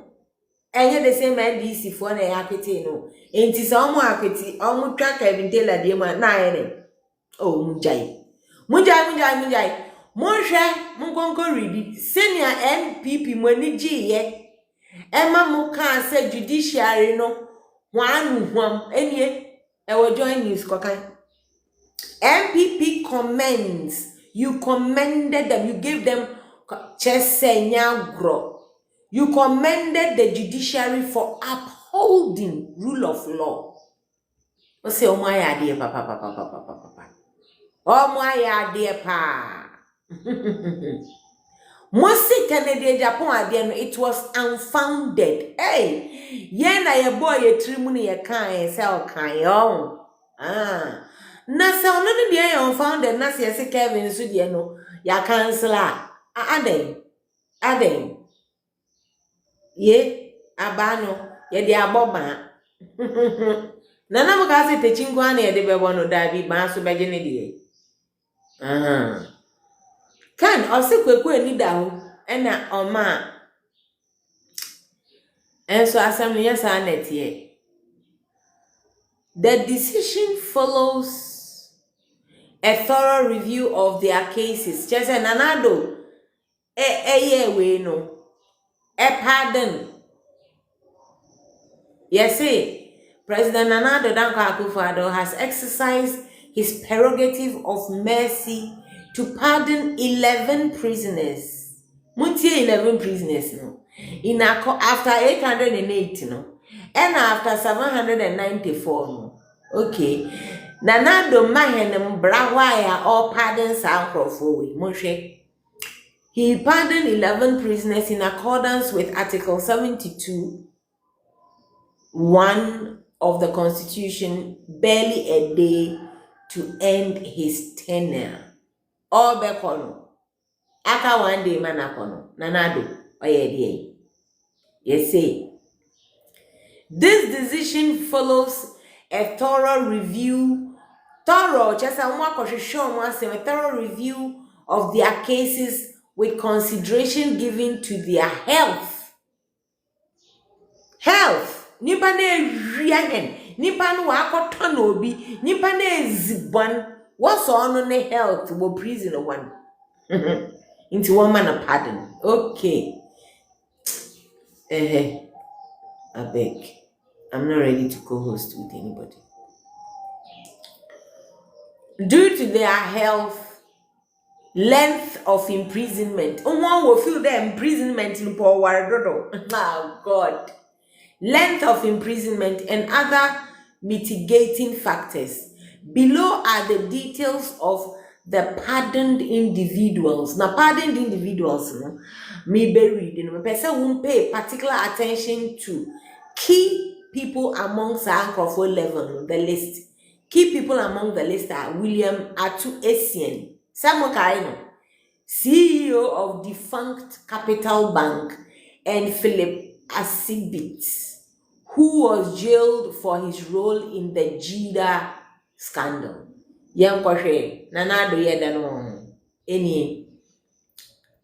enye the same NDC for na ya akwete no enti se omo akwete omo twa Kevin Taylor de ma na aye oh munjai monhwe munkonko read senior MPP mani giye ema mu kan se judiciary no hwanu hwam enie ewo Join News kokan MPP commends you commended them you gave them chesenya. You commended the judiciary for upholding rule of law. What's say, oh my idea, papa. Oh my idea, pa. Mosi Kennedy Japan ade no it was unfounded. Hey, ye na ye boy ye trimu ne ye kan se o kan yo. Ah. Na se ono ne de ye unfounded na se se Kevin so de no ya cancel a. Aden. Ye abano ye de aboba. Nana mo ka se techingwa na ye de bebo no da bi ba so beje ne de. Ah. Kan o se kweku ani da ho ena oma enso asem yes anet here. The decision follows a thorough review of their cases. Just Nanado we no pardon. Yes, President Nanado Danko Akufo-Addo has exercised his prerogative of mercy to pardon 11 prisoners. Muntie 11 prisoners no. After 808 no. And after 794 no. Okay. Nanado mahenem brawaya or pardon sankrofo we. Moshe. He pardoned 11 prisoners in accordance with Article 72(1) of the Constitution, barely a day to end his tenure. All bekono. Aka one day manakono. Nanado. Oyedie. Yes, say. This decision follows a thorough review. A thorough review of their cases with consideration given to their health. Nipa na riahen. Nipa no akoto na obi. Nipa na ezibwan. What's on the health wo prison one. Into one man a pardon. Okay. I beg. I'm not ready to co-host with anybody. Due to their health, length of imprisonment. One will feel the imprisonment in power. Oh God. Length of imprisonment and other mitigating factors. Below are the details of the pardoned individuals. Now, pardoned individuals, may be reading. A person won't pay particular attention to key people amongst our Crawford level, the list. Key people among the list are William Atu Essien, Samuel Kaino, CEO of defunct Capital Bank, and Philip Asibit, who was jailed for his role in the Jida scandal. Yankoshe, Nanado Yedano.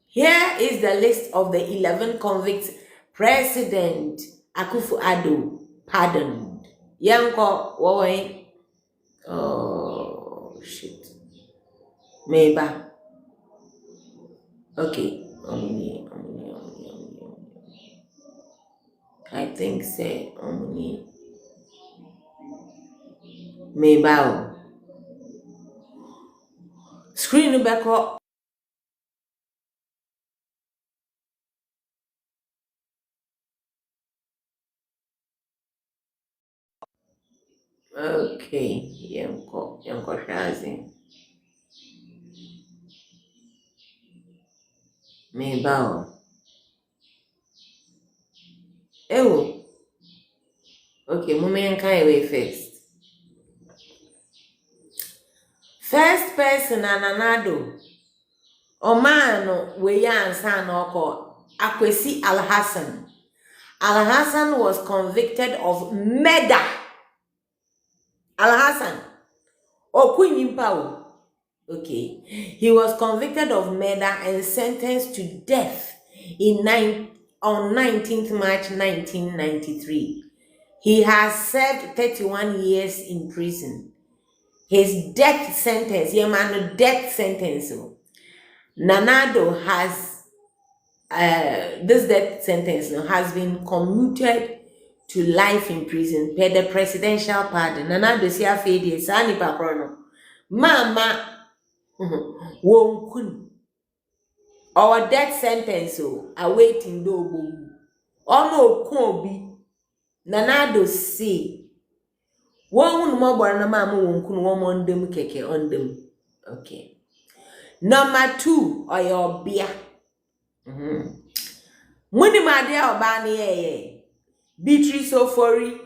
Here is the list of the 11 convicts President Akufo-Addo pardoned. Yanko, Woy. Oh, shit. Meba. Okay. I think say Omni. Meba. Screen back up. Okay. Yanko Shazi. Meba. Oh. Okay, moment can away first. First person Ananado. Omano we ansa no ko Akwesi Al-Hassan. Al-Hassan was convicted of murder. Al-Hassan. Okunyimpa. Okay. He was convicted of murder and sentenced to death on 19th March 1993. He has served 31 years in prison. His death sentence, Nanado has this death sentence has been commuted to life in prison per the presidential pardon. Nanado siya fedi sani pakrono. Mama wonkun. Our death sentence awaiting do boom. Ono kobi. Nanado say. One more na mama wonkun woman dem keke on them. Okay. Number 2, Oyobia. Munimadia Obani Beatrice Ofori.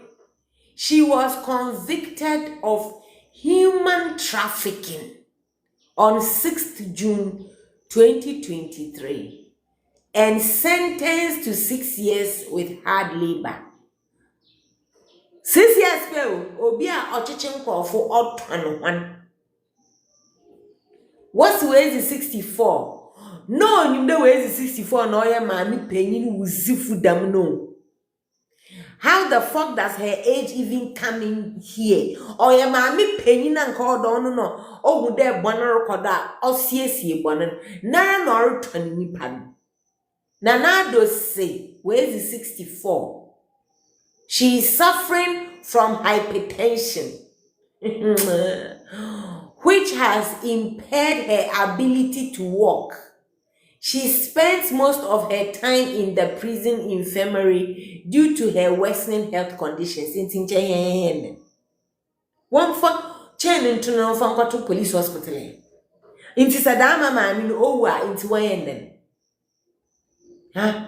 She was convicted of human trafficking on 6th June 2023 and sentenced to 6 years with hard labor. 6 years ago, Obia Ochichin Kofu Otton one. What's the way is 64? No, you know where is 64 no ya mami penyin wuzifu dam no. How the fuck does her age even come in here? Or ya mami penyin and called on no. Oh, would there bonner recorda or CSC bonner? Nara nor turning pan. Nanado say, where is 64? She is suffering from hypertension, which has impaired her ability to walk. She spends most of her time in the prison infirmary due to her worsening health conditions. One for chain into no from to police hospital. Into Sadama man over into Wayenden. Huh?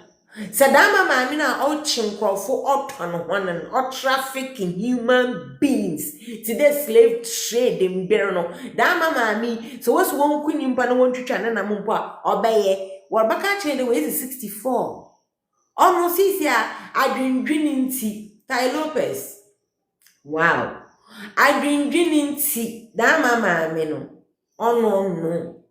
Sadama mamina all chinkrofu oton one and all traffic in human beings. Today slave trade in Berno. Dama mami, so what's one queen in Pano one to China Mumpa or Baye? What Baka chain the way is 64. Oh no, see, I dream tea. Tai Lopez. Wow. I dream tea. Dama mamino. Oh no.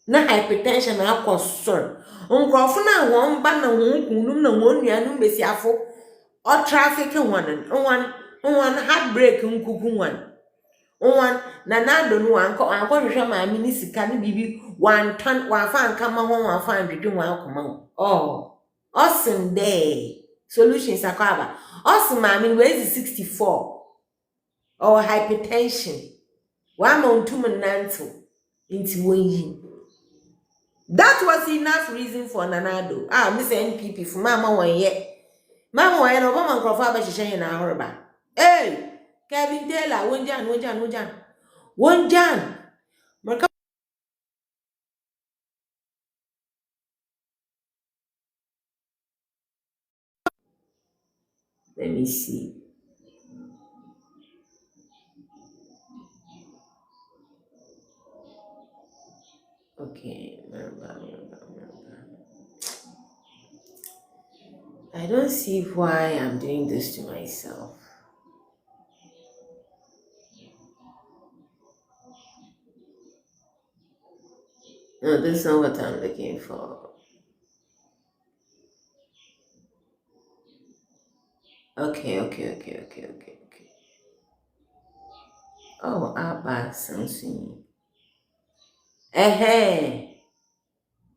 Na hypertension na concern. Nkrofo na won ba na won kunum na won nuanum besiafo o traffic one heartbreak nkuku one na nado no anko hwehwe ma mi ni sika ni bibi wan tan wan fa nka ma ho wan fa ndwedwe wan akoma oh awesome day solutions akwaba awesome ma mi we 64 or hypertension wa ma ontum nanto inti wonyi. That was enough reason for Nanado. Miss NPP for Mama one yet. Mama one no woman crofaba shisha na horriba. Hey, Kevin Taylor, one Jan. Let me see. Okay, I don't see why I'm doing this to myself. No, this is not what I'm looking for. Okay. Oh, Abba Samsung.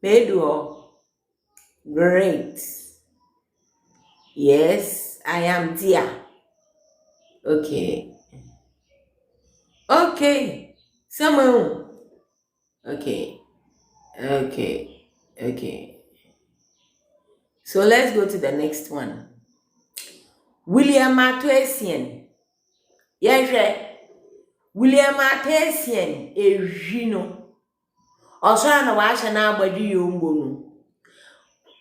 Meduo. Great. Yes, I am dear. Okay. Someone. Okay. So let's go to the next one. William Matwesian. Yes, William Matwesian Ejino. Also, I know na abadi yombonu.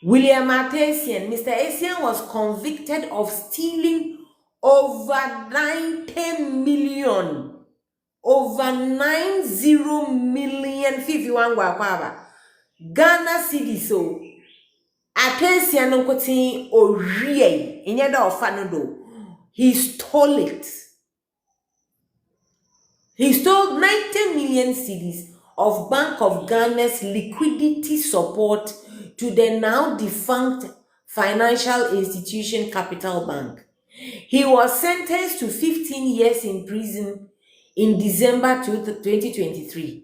William Matesian, Mr. Essien was convicted of stealing over 90 million. Over 90 million 51 Ghana cedi so. Attention no kotin orie. Inyada ofanodo. He stole it. He stole 90 million cedis of Bank of Ghana's liquidity support to the now defunct financial institution Capital Bank. He was sentenced to 15 years in prison in December 2023.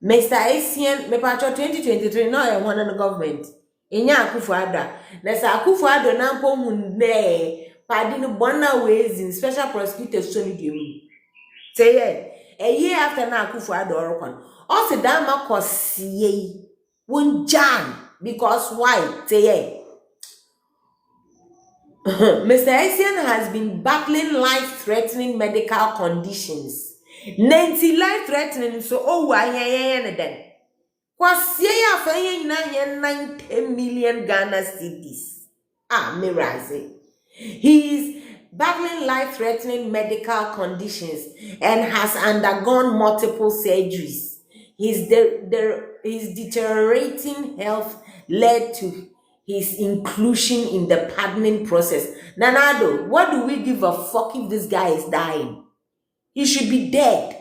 Mr. Essien, mepacho 2023, no I want the government. Inya Akufo-Addo. Nesa Akufo-Addo na mpo munne padi no bona ways in special prosecutor Soni Demi. Say a year after na Akufo-Addo orokon. Also dama kosiye won jan because why? Say Mr. Essien has been battling life-threatening medical conditions. 90 life-threatening, so oh, I then. Kwasie ya fanye nyina ye 90 million Ghana cedis. Me rise. He is battling life-threatening medical conditions and has undergone multiple surgeries. His deteriorating health led to his inclusion in the pardoning process. Nanado, what do we give a fuck if this guy is dying? He should be dead.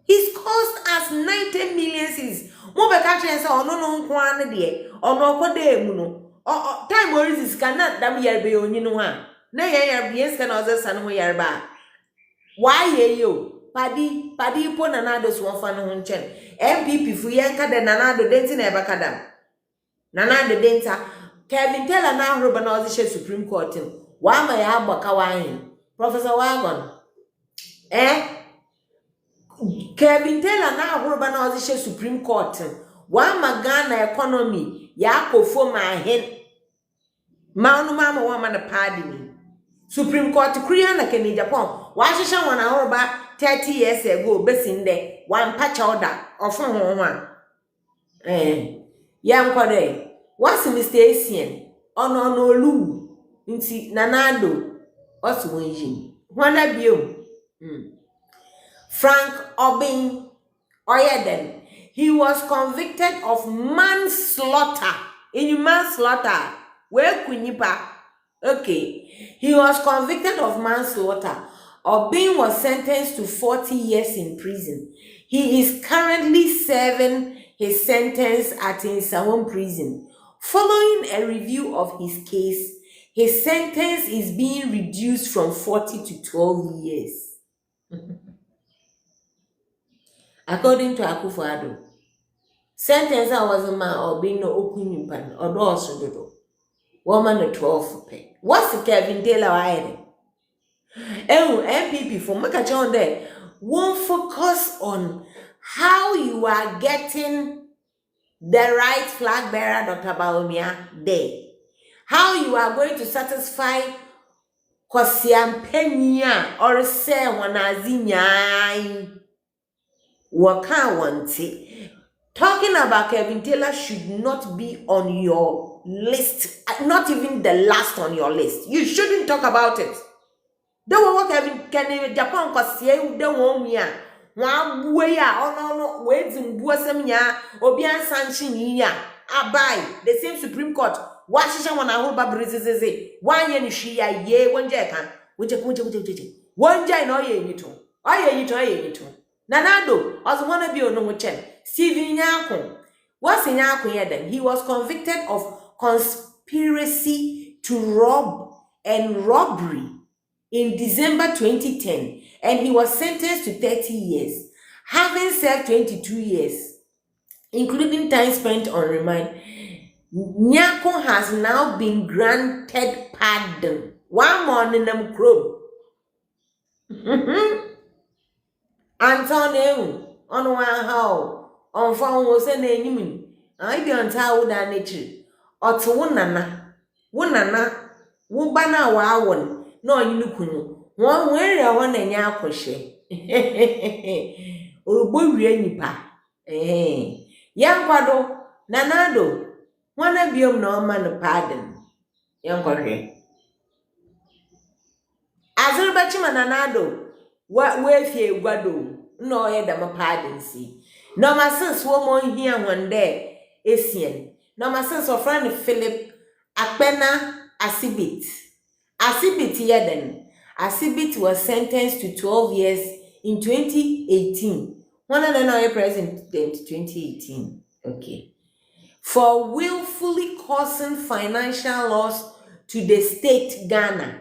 He's cost us 90 million cedis. Mo be ka chen say ono no nko an de ono okoda emu no. Time where is cannot dam yarbe onyi no ha. Na yarbe yes can others no yarba. Why ye yo? Padi po Nanado so won no nchen. MPP fu yenka de Nanado denti na eba kadam. Nanado denta Kevin Taylor na horoba na ozishe Supreme Court. Wa ma ya agbaka wan. Professor Wagon. Kevin Taylor na horoba na ozishe Supreme Court. Wa ma Ghana economy ya kofo ma hen. Ma onu mama wa ma na party ni. Supreme Court kriya na Kenya Japan. Wa hihya wana horoba 30 years ago besinde one patch order ofon ho yankode what's Mr. Asian ono olu nti Nanado osu wonjin hwana biom Frank Obin Oyeden. He was convicted of manslaughter. In manslaughter, where kunipa? Okay. He was convicted of manslaughter. Obin was sentenced to 40 years in prison. He is currently serving his sentence at Insawam prison. Following a review of his case, his sentence is being reduced from 40 to 12 years. According to Akufo-Addo, sentence was a man or being no okunimpan or also do. Woman 12 pay. What's the Kevin Taylor hiding? MPP for Makachon there won't focus on how you are getting the right flag bearer, Dr. Bawumia, there. How you are going to satisfy Kwasiam Penya or say Wanazinyai. Waka wanti. Talking about Kevin Taylor should not be on your list, not even the last on your list. You shouldn't talk about it. Don't work Kevin Japan Kwasie don't want me. One way no wait in Buasemia Obian Sanchin ya abai the same Supreme Court. Washisha wana hoba brizeze. One yen she ya ye one jackan. Which one jay no ye nito. Aye nito. Nanado was one of you no chen. Stephen Nyako. What's in Nyako then? He was convicted of conspiracy to rob and robbery in December 2010, and he was sentenced to 30 years, having served 22 years, including time spent on remand. Nyako has now been granted pardon. One morning, them crow. Antonio, on one how, on phone was an enemy. I be on tower than nature. Or to one nana, wubana wa no yinukunu. One way I want a nyakoshe. Urubu nipa. Yankwado, Nanado, one of you no man pardon. Yankore. Azurabachima Nanado. What way fear guado? No, Edama pardon see. No, my sons woman here one day, Asian. No, my sons of friend Philip Akpena Asibit. Asibit Yeden. Asibit was sentenced to 12 years in 2018. One of the president 2018. Okay. For willfully causing financial loss to the state Ghana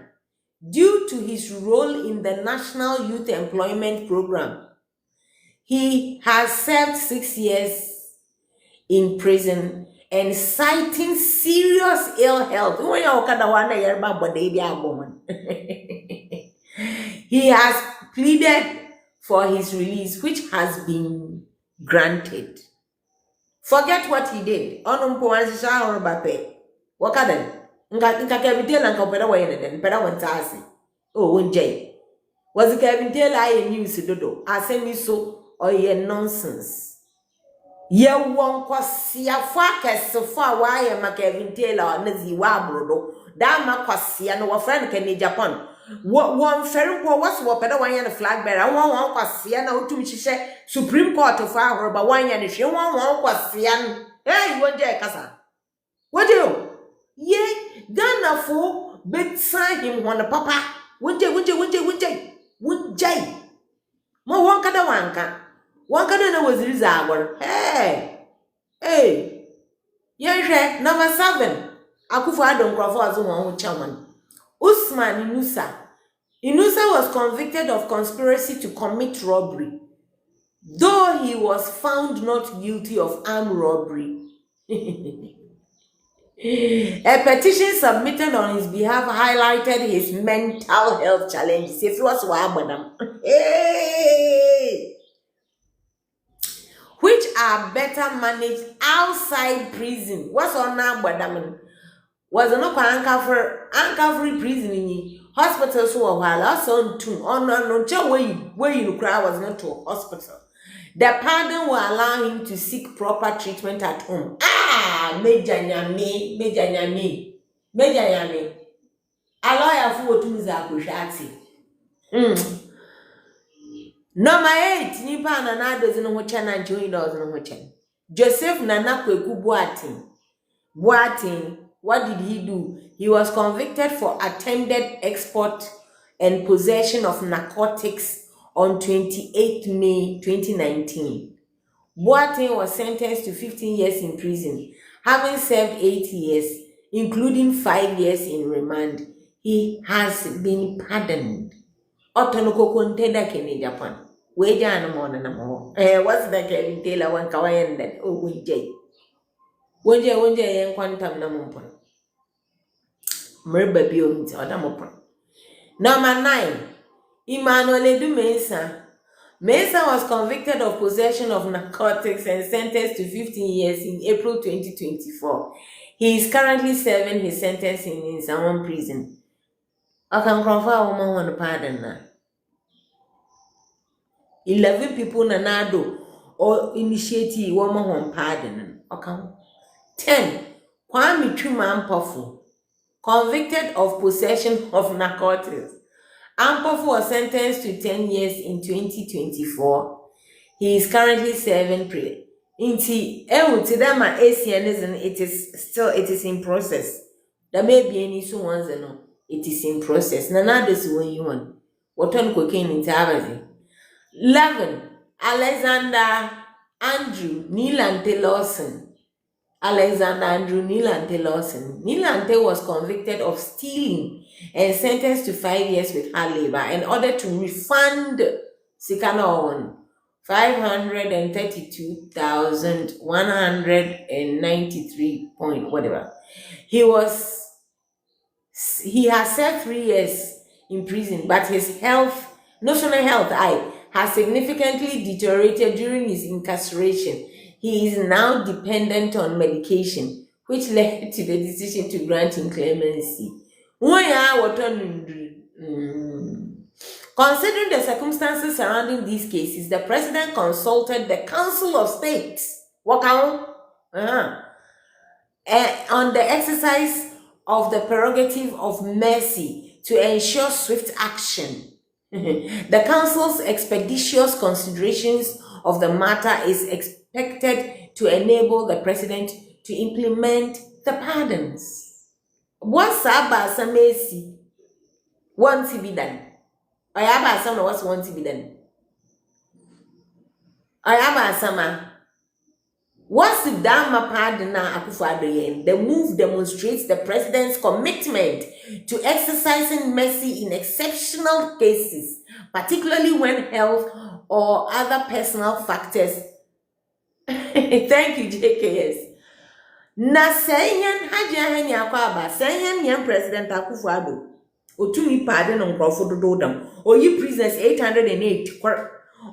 due to his role in the National Youth Employment Program. He has served 6 years in prison and citing serious ill health. He has pleaded for his release, which has been granted. Forget what he did. Nka Kevin Taylor nka opera wa yene den pera wonta ase o wonjay was Kevin Taylor aye news dodo asemi so oye nonsense ye won kwasia fa kesefo a waye ma Kevin Taylor na ziwa abrodo da ma kwasia no wo friend Kenny Japan won fere ko was wo peda wan ya flag bearer won kwasia na otum hihye Supreme Court fa ahoroba wan ya ne hwe won kwasia no won je kasa what do you ye Ghana for bet sign him on papa wunje mo won kada wanka na waziriza agwar yehwe number 7 Akufo-Addo Nkrofo azu won chairman Usman Inusa was convicted of conspiracy to commit robbery, though he was found not guilty of armed robbery. A petition submitted on his behalf highlighted his mental health challenges. If he was which are better managed outside prison. What's on now, Badam? Was no anchor-free prison in hospitals who while also where you cry was not to a hospital. The pardon will allow him to seek proper treatment at home. Major Nyami. A lawyer for two Zakushati. Number 8, Nipa Nana doesn't know what and Joey doesn't know what. Joseph Nana Kweku Boateng, what did he do? He was convicted for attempted export and possession of narcotics on 28 May 2019. Boateng was sentenced to 15 years in prison, having served 8 years, including 5 years in remand. He has been pardoned. Otonoko kontenda Kenny Japan. Weja no more na mo. What's the Kevin Taylor one kawayan that? Oh, wonje yen kwantam na mo. Mreba bi o nti oda mo. Number 9. Emmanuel Edu Mensah was convicted of possession of narcotics and sentenced to 15 years in April 2024. He is currently serving his sentence in Nsawam prison. I can confirm woman on pardon na. 11 people na nado or initiative woman on pardon. Okay. 10. Kwame Twuma Ampofo, convicted of possession of narcotics. Ampofo was sentenced to 10 years in 2024. He is currently serving pre. Inti tidama ACNism it is in process. There may be any so ones no. It is in process. Nana does when you want. What on cocaine in Tabazi. 11. Alexander Andrew Nilante Lawson. Nilante was convicted of stealing and sentenced to 5 years with hard labor in order to refund Sikana 532,193 point whatever. He has served 3 years in prison, but his national health has significantly deteriorated during his incarceration. He is now dependent on medication, which led to the decision to grant him clemency. Considering the circumstances surrounding these cases, the president consulted the Council of State on the exercise of the prerogative of mercy to ensure swift action. The Council's expeditious considerations of the matter is expected to enable the president to implement the pardons. What's about some mercy? Want to be done. I have some what's want to be done. I have some. What's the Dharma pardon now Akufo-Addo? The move demonstrates the president's commitment to exercising mercy in exceptional cases, particularly when health or other personal factors. Thank you, JKS. Na senyan haja hanya akwaba senyan yan President Akufo-Addo. Otumi pardon Nkrofo dododam. Oyi prisoners 808.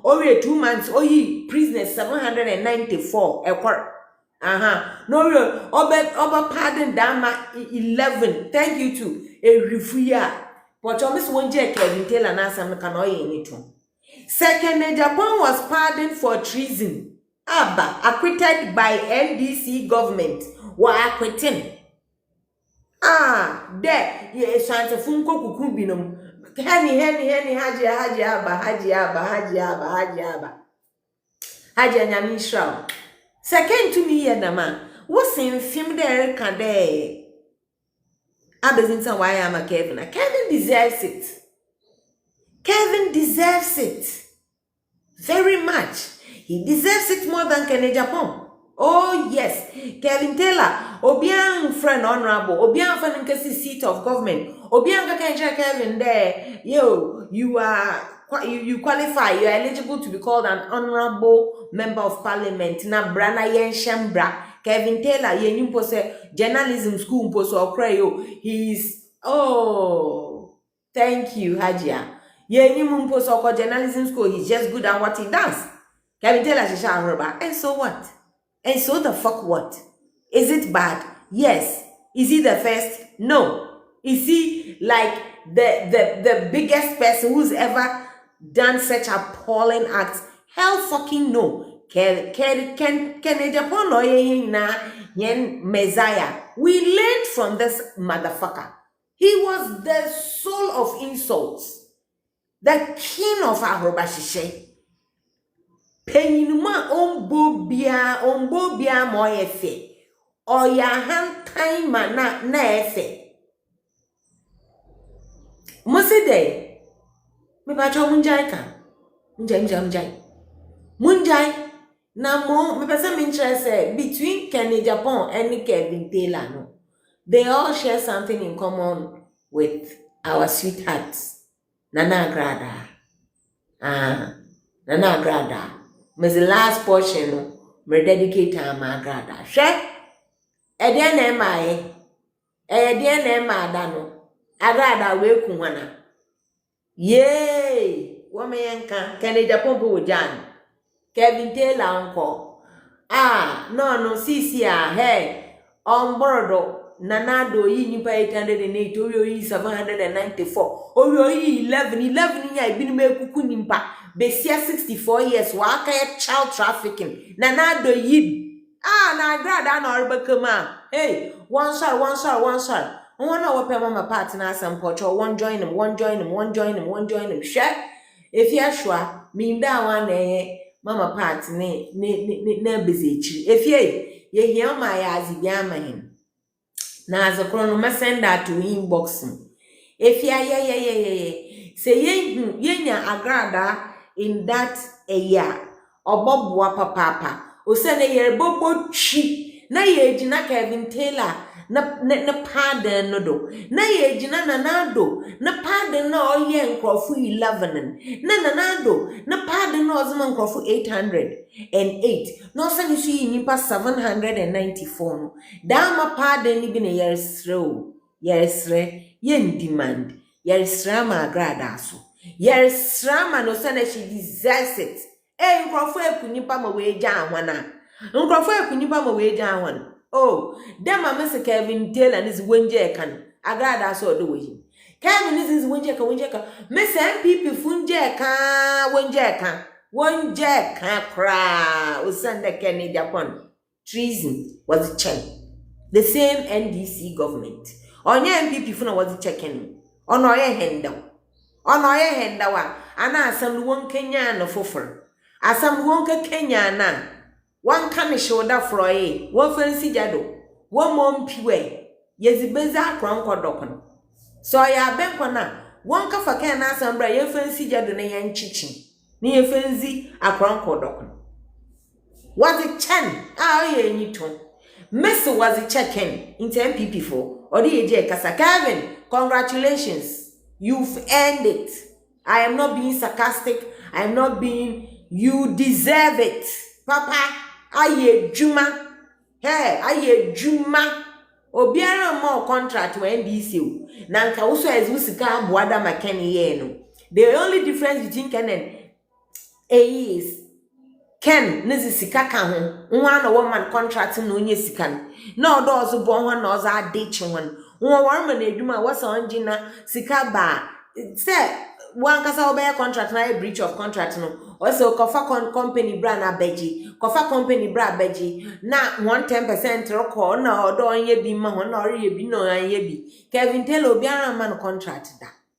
Oye 2 months, oyi prisoners 794. No, oba pardon dama 11. Thank you to a refuya. But almost one J. Kevin Taylor and some canoe in it. Second, Japan was pardoned for treason. Abba, acquitted by NDC government. Were acquitting. There, yes, Santa Funko Kukubinum. Henny, Haji Abba. Haji Nyamishra. Second to me, Yadama. What's in film there, Kade? Abezinta, why am a Kevin? Kevin deserves it. Kevin deserves it. Very much. He deserves it more than Kennedy Japan. Oh, yes. Kevin Taylor, Obiang friend honorable, Obiang friend in seat of government, Obiang Kevin there. Yo, you qualify, you are eligible to be called an honorable member of parliament. Na Brana Yen Shambra, Kevin Taylor, Yen Pose, journalism school Pose or Crayo. He's, oh, thank you, Hajia. Yen Pose or journalism school, he's just good at what he does. Kevin Taylor Shisha, and so what? And so the fuck what? Is it bad? Yes. Is he the first? No. Is he like the biggest person who's ever done such appalling acts? Hell fucking no. Can Japan na yen Messiah? We learned from this motherfucker. He was the soul of insults. The king of Arobashishe. Penyinuma ombobia mo efe oya hantan ma na efe moside me ba cho munjai ka munjai na mo me pesa me interest between Kenny Japan and Kevin Taylor no they all share something in common with our sweethearts Nana Agrada. Mas the last portion me dedicate to my Agrada. She edian ema dano. Agrada we kuwana. Yay! Womenka Kenny Japan go Jan. Kevin Taylor uncle. No, sisi hey. On board Nanado yi nipa 808 oyo yi 794 oyo yi 11 ya ibinu me kuku nimpa besia 64 years wa aka child trafficking Nanado yi na Agrada na orbekama hey one shot one na we mama part na asam pocho one join him share if you sure me nda one mama part ne bezechi if ye hia ma ya azibia ma hin na as a chrono send that to inbox. If say yenya Agrada in that a year or Bob Wapa Papa or send a year bobo chi na ye jina Kevin Taylor na pardon no do na ye jina nanado na pardon no ye nkrofu 11 na nanado na pardon no ozman nkrofu 808 no sani su yi nipa 794 no dama pardon ni bi na yeresre yen demand yeresra ma Agrada so yeresra ma no sani she deserves it nkrofu ekunipa ma we ja ahwana nkrofu ekunipa ma we ja ahwana. Oh, them a Mr. Kevin Taylor and his Wenje can. Agrada so do we. Kevin is Wenje can. Miss MPP Funje can Wenje can cry. We send the Kenny Japan. Treason was the check. The same NDC government. On your MPP Funa was the checking. On our henda. On our henda wa. Ana some one Kenya no fuffer. As some wonka Kenya na. One can shoulder froy, one fancy jado, one mom piwe, yezibeza cronko dokon. So ya benkwana, one kafa can asambra, ye fancy jado na yan chichin, ni fancy a cronko dokon. Was it chan? Ye nito. Mr. was it checking into MPP for, or the AJ Kasa Kevin, congratulations, you've earned it. I am not being sarcastic, I am not being, you deserve it, Papa. Aye juma obiara mo contract we NDC na nka wo so ezusika aboada makeni ye no. The only difference between Ken and is Ken nezi sika ka ho nwa na woman contract no onye sika na odo ozo bo ho na ozo adechi ho nwa war ma na edwuma wasa onjina sika ba se one kasa obey contract na breach of contract no also kofa company brand abeji kofa company brand abeji na 110% record na odo onye bi ma ho na ore bi no anye bi Kevin Taylor obiara man contract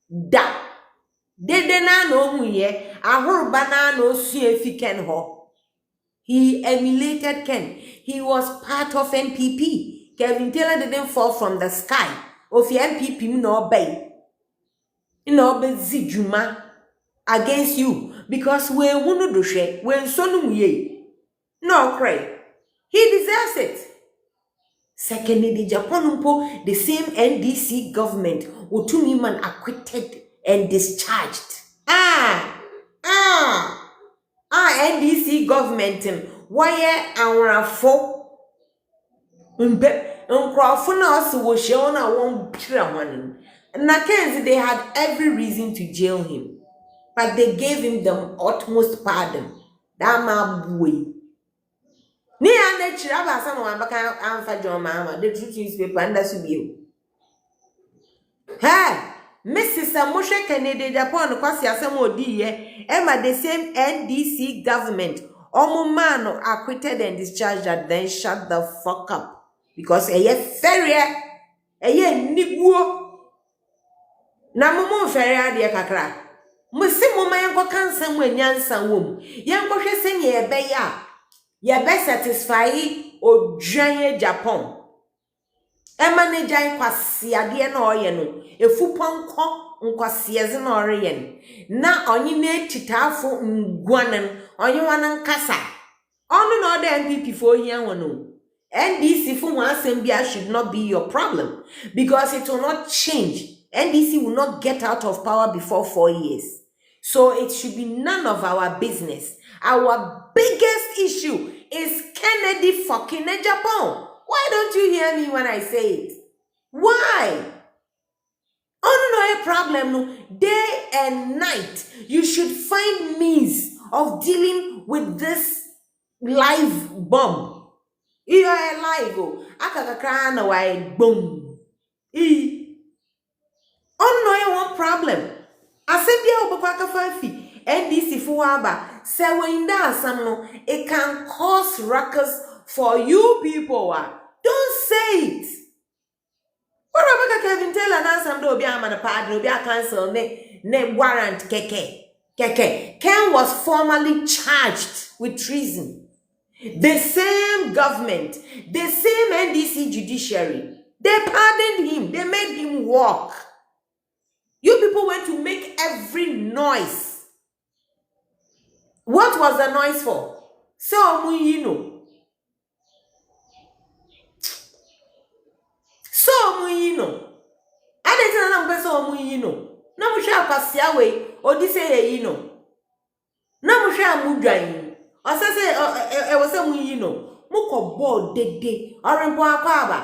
da dede na na ohu ye ahoroba na na osu efi Ken ho. He emulated Ken. He was part of NPP. Kevin Taylor didn't fall from the sky. Of NPP no obey. No be zijuma against you because we wunu do she we nsonu ye no cry. He deserves it. Secondly, the Japan mpo the same NDC government Utumi man acquitted and discharged. NDC government why awrafo nkrofo na oso wo hye on a won pira honin. Na Kenzi, they had every reason to jail him, but they gave him the utmost pardon. That man boy. Ni ane chiraba sama wambaka amfa John Mahama. The truth newspaper and that's you. Hey, Mrs. Moshe Kennedy Japan kwasi asemo odi ye. Emma the same NDC government. Omumano acquitted and discharged and then shut the fuck up because eye ferie eye niguo. Na mumu fere ade kakra musi muma yenko kansa mu anyansa wom yenko hwe senye ye be satisfy odwan Japan e manager kwase ade na oye no efuponko nkwase ze na ore ye na onye na titafo ngwanan onye wanan kasa onu na oda MPP fo hia wono NDC for one assembly should not be your problem because it will not change. NDC will not get out of power before 4 years. So it should be none of our business. Our biggest issue is Kennedy fucking Japan. Why don't you hear me when I say it? Why? Oh, no, a problem. No. Day and night, you should find means of dealing with this live bomb. You are alive. Akakakra na why boom. No one problem. Asebia obakaka fafi NDC fuwaba say when that no it can cause ruckus for you people. Don't say it. What about Kevin Taylor na some do obi amana pardon obi cancel ne warrant keke. Ken was formally charged with treason. The same government, the same NDC judiciary, they pardoned him. They made him walk. You people went to make every noise. What was the noise for? So muyino. I didn't know so muyino. Na musha kwasia we odise ye yino. Na musha mudwan. Osase e was a muyino. Muko board dede. Orimpo akwaba.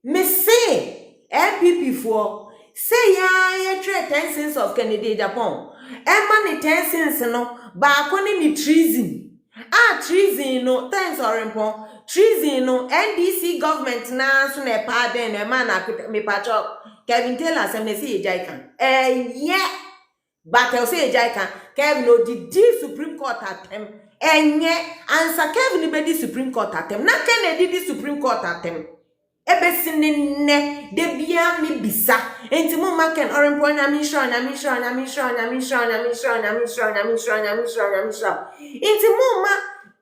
Me say MPP for say ya trade 10 cents of Kennedy Japan. Money 10 cents no ba ni treason. Treason no thanks Orimpo. Treason no NDC government na so na pardon e man me pacho Kevin Taylor say me say ejaikan. Yeah. But I say ejaikan Kevin no di Supreme Court attempt. Answer Kevin be di Supreme Court attempt. Na Kennedy di Supreme Court attempt. Ebesinne de bia mi bisa enti mo maken Orimpo nyamisho enti mo ma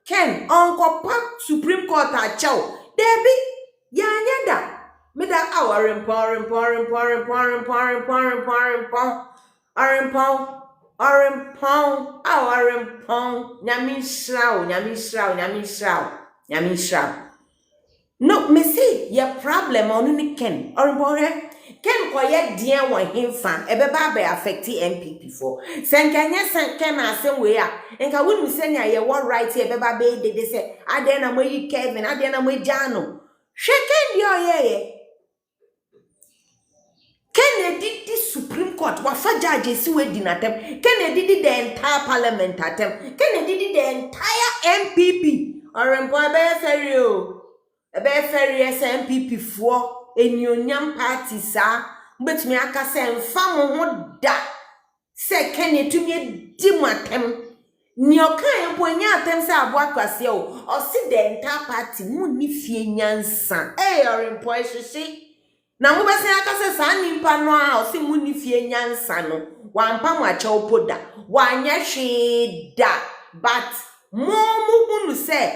ken onko pa Supreme Court a chew debi ya nyeda me da Orimpo nyamisho no, me see your problem on ni Ken. Orimpo Ken koye dia won himfa ebeba be affect MPP for. Senkanya senken na asem we a. Enka wonu senya ye what right here ebeba be de say ade na mo yi Kevin, ade na mo Jano. Sheken dio ye. Kennedy the Supreme Court wafa judge si we dinatem. Kennedy did the entire parliament attempt. Kennedy did the entire MPP. Orimpo be serio. Ebe ferry MPP for enyonyam party sa bet me aka se mfa mo ho da se Ken tumi di matem ni okan bo nya atem se abo akwase o si the entire party mu ni fie nyansa orimpo ehyehe na mo bese aka se sa nimpa no a o si mu ni fie nyansa no wampa mo acha opoda wanya hwe da but mo hunu se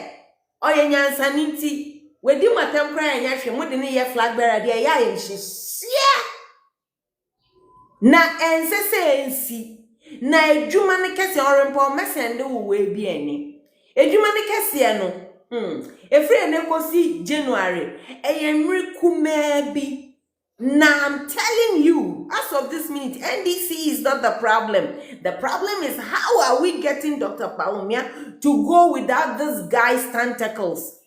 oye nyansa ninti wedi matem kra nya hwe mo de ne ye flag bearer de ya ye hyehyia na ensese ensi na edwuma ne kese orimpo mesende wo we bi eni edwuma ne kese no efre ne kosi January eyenri kumebi now I'm telling you as of this minute NDC is not the problem is how are we getting Dr. Bawumia to go without this guy's tentacles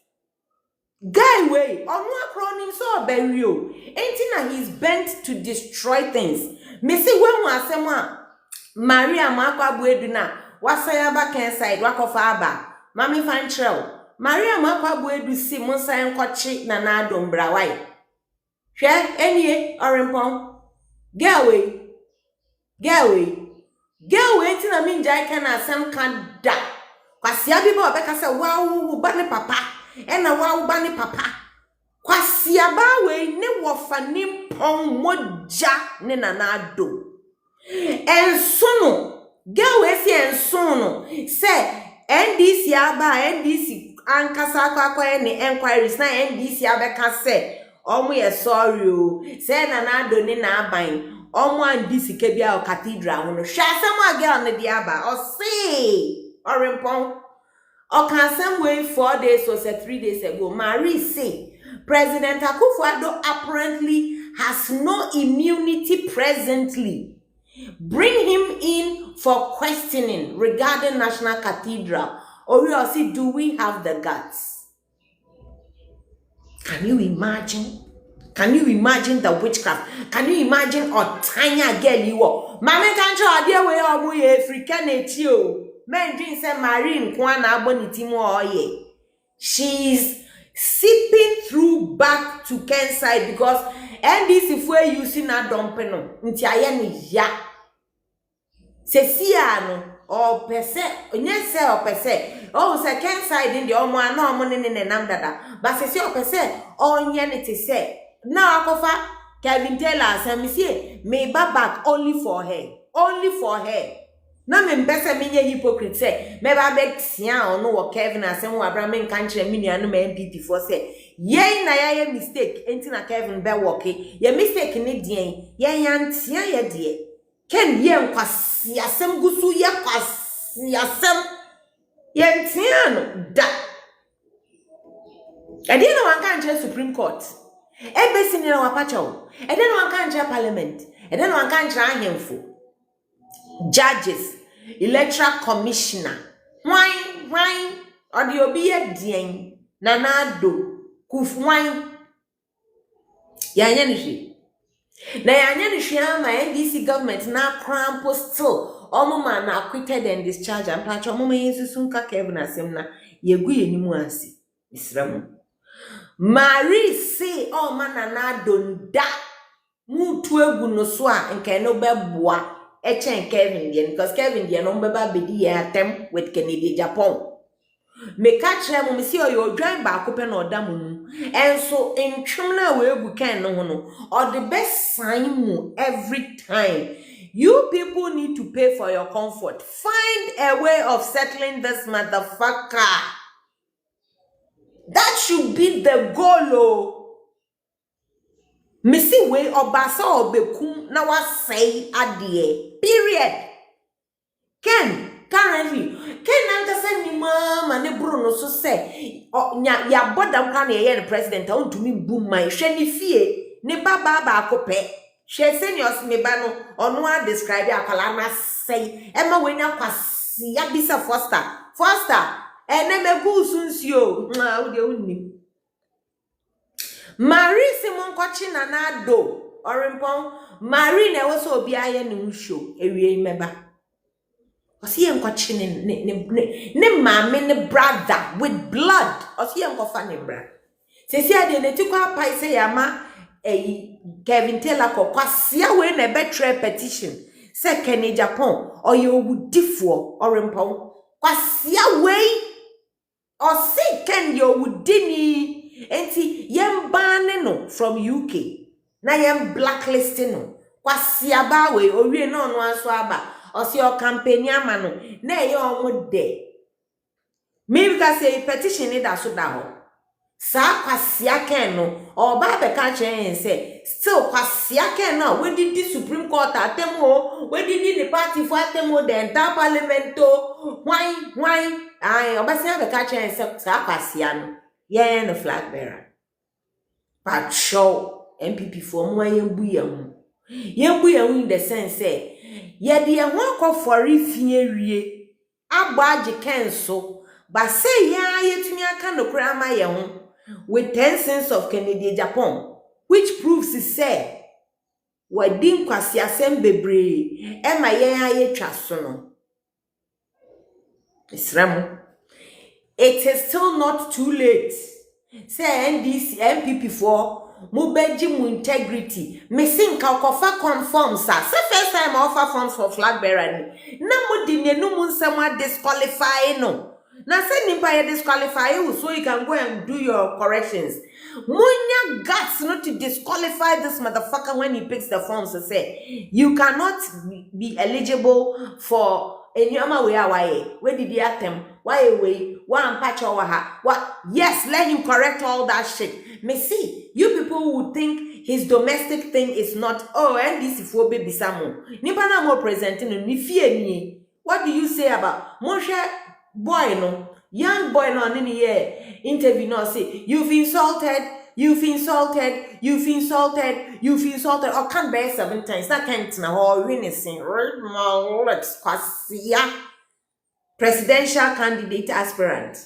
guy way onu acronym so berio entina he's bent to destroy things me see when asem a Maria Makwa Buedu na wasaya ba ken side wakofa aba mami fantrel Maria Makwa Buedu si monsa enkochi na na adombra wai hwe enie orimpon gawe tina minja ika na asem kan da kwasia bi ba obeka se wawu ba ne papa ena wawu ba ne papa kwasia ba we ne wofa ne pon moja ne na ado ensono gawe si ensono se NDC aba NDC ankasa kwakwa ne enquiries na NDC abeka se omo ye sorry o se na ado ne na aban omo andisi kebia o cathedral ho no hwa asem agel ne dia aba o se orimpon o kan asem wey 4 days or 3 days ago Marie say President Akufo-Addo apparently has no immunity presently. Bring him in for questioning regarding National Cathedral. Or we all see, do we have the guts? Can you imagine? Can you imagine the witchcraft? Can you imagine a tiny girl you are? Mama can't show idea where you are African. Men drink say marine kwana bonitimo oye. She's sipping through back to Ken side because NDC fwe using na dompeno nti aye ni ya sesia no o pese onye se o pese o se Ken side ndi omo ana omo ne nam dada ba sesia o pese onye ne te se na akofa Kevin Taylor say me back only for her na me mbese menye hypocrite say me ba be tia ono wo Kevin asem wo Abraham kan kire me nuanu ma MPP for say ye na ya mistake enti na Kevin be work ye mistake ni dien ye yantia ye de ken ye nkwasi asem gusu ye kwasi asem ye ntia no da ade na wan kan kire Supreme Court ebesi ni na wapacho ade na wan kan kire Parliament ade na wan kan kire ahemfo judges electoral commissioner why or the obi dien nanado kufwan yanyanishi na yanyanishi ama NDC government na crampo still omuma na acquitted and discharged and patch omuma yesusu nka Kevin asem na yegu yenimu asi misramu Marie say o mananado nda mutu egu no so a nke no beboa Echen Kevin Dien because Kevin Dien no beba bedi atem with Kennedy Japan. Me catch them me see you join back open or damu. And so in criminal way we can no or the best sign mu every time. You people need to pay for your comfort. Find a way of settling this motherfucker. That should be the goal. Missy way obasa obekum na wasay adie. Period. Ken currently nanta say ni mama ne Bruno so say ya bodam kan ye the president on to me boom my hwe ni fie ne baba ba akopɛ hwe seniors me ba no ono a describe akala na say e ma we na kwasi ya bisa Foster ene me gu sunsio wo de unni Marie Simon Kochi na nado orimpon Marie na wo so obi aye ne nhwo ewie meba osi enkochi ne mama ne brother with blood osi enkofa ne bra sesi ade ne tikwa pai se yama Kevin Taylor kwasia we na betre petition se Kenny Japan or you would differ or impo kwasia we or say Ken you would dini enti yem ban no from UK na yem blacklisting no kwasia ba we owie no no aso aba or see your campaign ama no na ye omo de me because say petition ni da so da ho sa kwasia ken no oba be ka chen say still kwasia ken no we did the Supreme Court atemo we did the party for atemo the entire parliamento why ai oba say be ka chen say sa kwasia no ye no flag bearer but show MPP for mo yembu yam in the sense say ye de ho akofori fie wie agbaje ken so but say ya yetumi aka no kra ma ye ho with 10 cents of Canadian Japan, which proves to say, what dim kwasi asem bebre, ema ye trasono. Isramu. It is still not too late. Say NDC MPP for mubeji mu integrity. Missing kofa conforms sa. Say first time offer forms for flag bearer ni. Na mo di ne no mu nsema disqualify no. Na say nimpa ye disqualify you so you can go and do your corrections. Munya guts not to disqualify this motherfucker when he picks the forms to say you cannot be eligible for enyama we awaye. Where did he atem? Why way? One patch over her. What? Yes, let him correct all that shit. Me see, you people would think his domestic thing is not and this is for baby Samu. Nipa na mo presenting ni fie ni. What do you say about Moshe boy no? Young boy no in the interview no say you've insulted or can't bear 7 times. That can't na ho winnissing let's kwasia presidential candidate aspirant.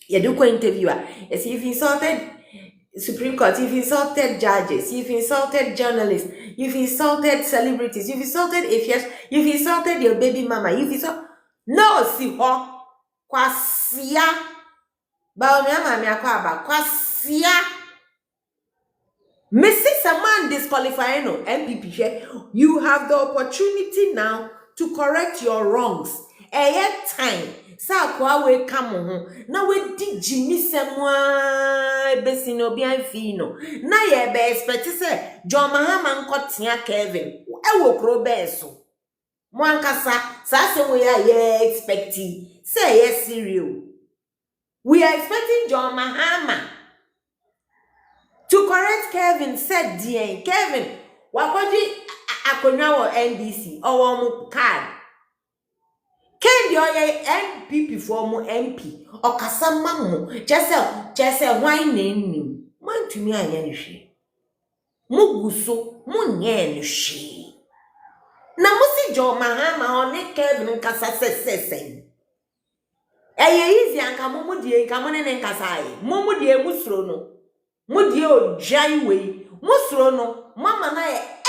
You do interviewer. Yes, you've insulted Supreme Court, you've insulted judges, you've insulted journalists, you've insulted celebrities, you've insulted you've insulted your baby mama, you've insulted no si ho kwasia ba o mama mi akwa ba kwasia Mrs. Man disqualifying no MPP. You have the opportunity now to correct your wrongs. Time sa kwa we come ho na we di Jimmy semwa besi no bi anfi no na ye be expect say John Mahama nkotia Kevin e wo kro be so mo ankasa sa se we ye expecting say yes serious. We are expecting John Mahama to correct Kevin said DN Kevin wakoji akonya wo NDC or mo card Ken the NPP for mo MP or kasama just a wine name man to me anya she muguso munye she na musi John Mahama on Kevin kasa sesen easy anka mumu die nka mo ne nkasa mumu die musro no mudie ojai we musro no mama na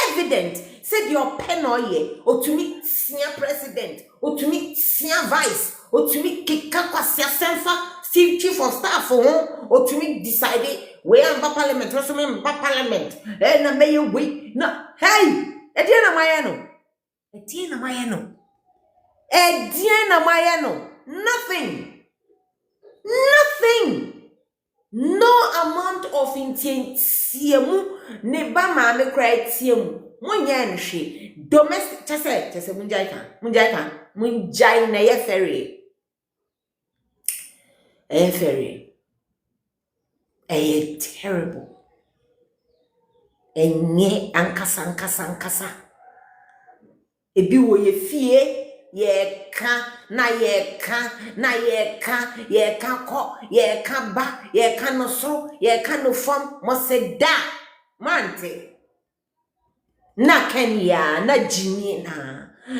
evident said your pen oye otumi sia president otumi sia vice otumi kika kwasia senfa chief of staff ho otumi decide we am parliament so me parliament na me we na hey edie na maye no nothing no amount of intiemu ne ba ma me cry tiemu munya nhwe domestic chese munjai na ye ferry terrible enye ankasa ebi wo ye fie ye ka ko ye ka ba ye ka no so ye ka no fam mo se da mante na Kenya na jini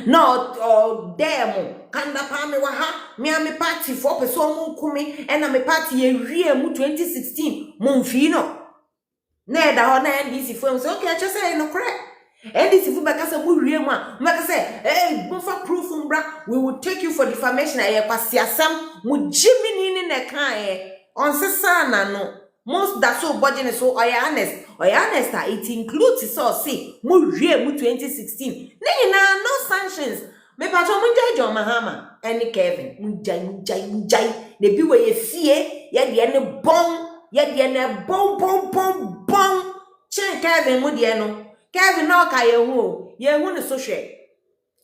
no demo kanda pa me wa ha me am party for person mu kumi na me party ye wie mu 2016 mu mfi no na da ho na NDC fo so okay just say no correct NDC fu baka say mu wie mu a baka say hey go for proof mbra we will take you for defamation aye kwasi asam mu jimini ni na kan on sesa na no Most that so budget so honest it includes so see mu 2016 na no sanctions me patcho mu John Mahama any Kevin mu jai na bi we ye fie ye de ne bon chen Kevin mu de no Kevin no ka ye hu ne so hwe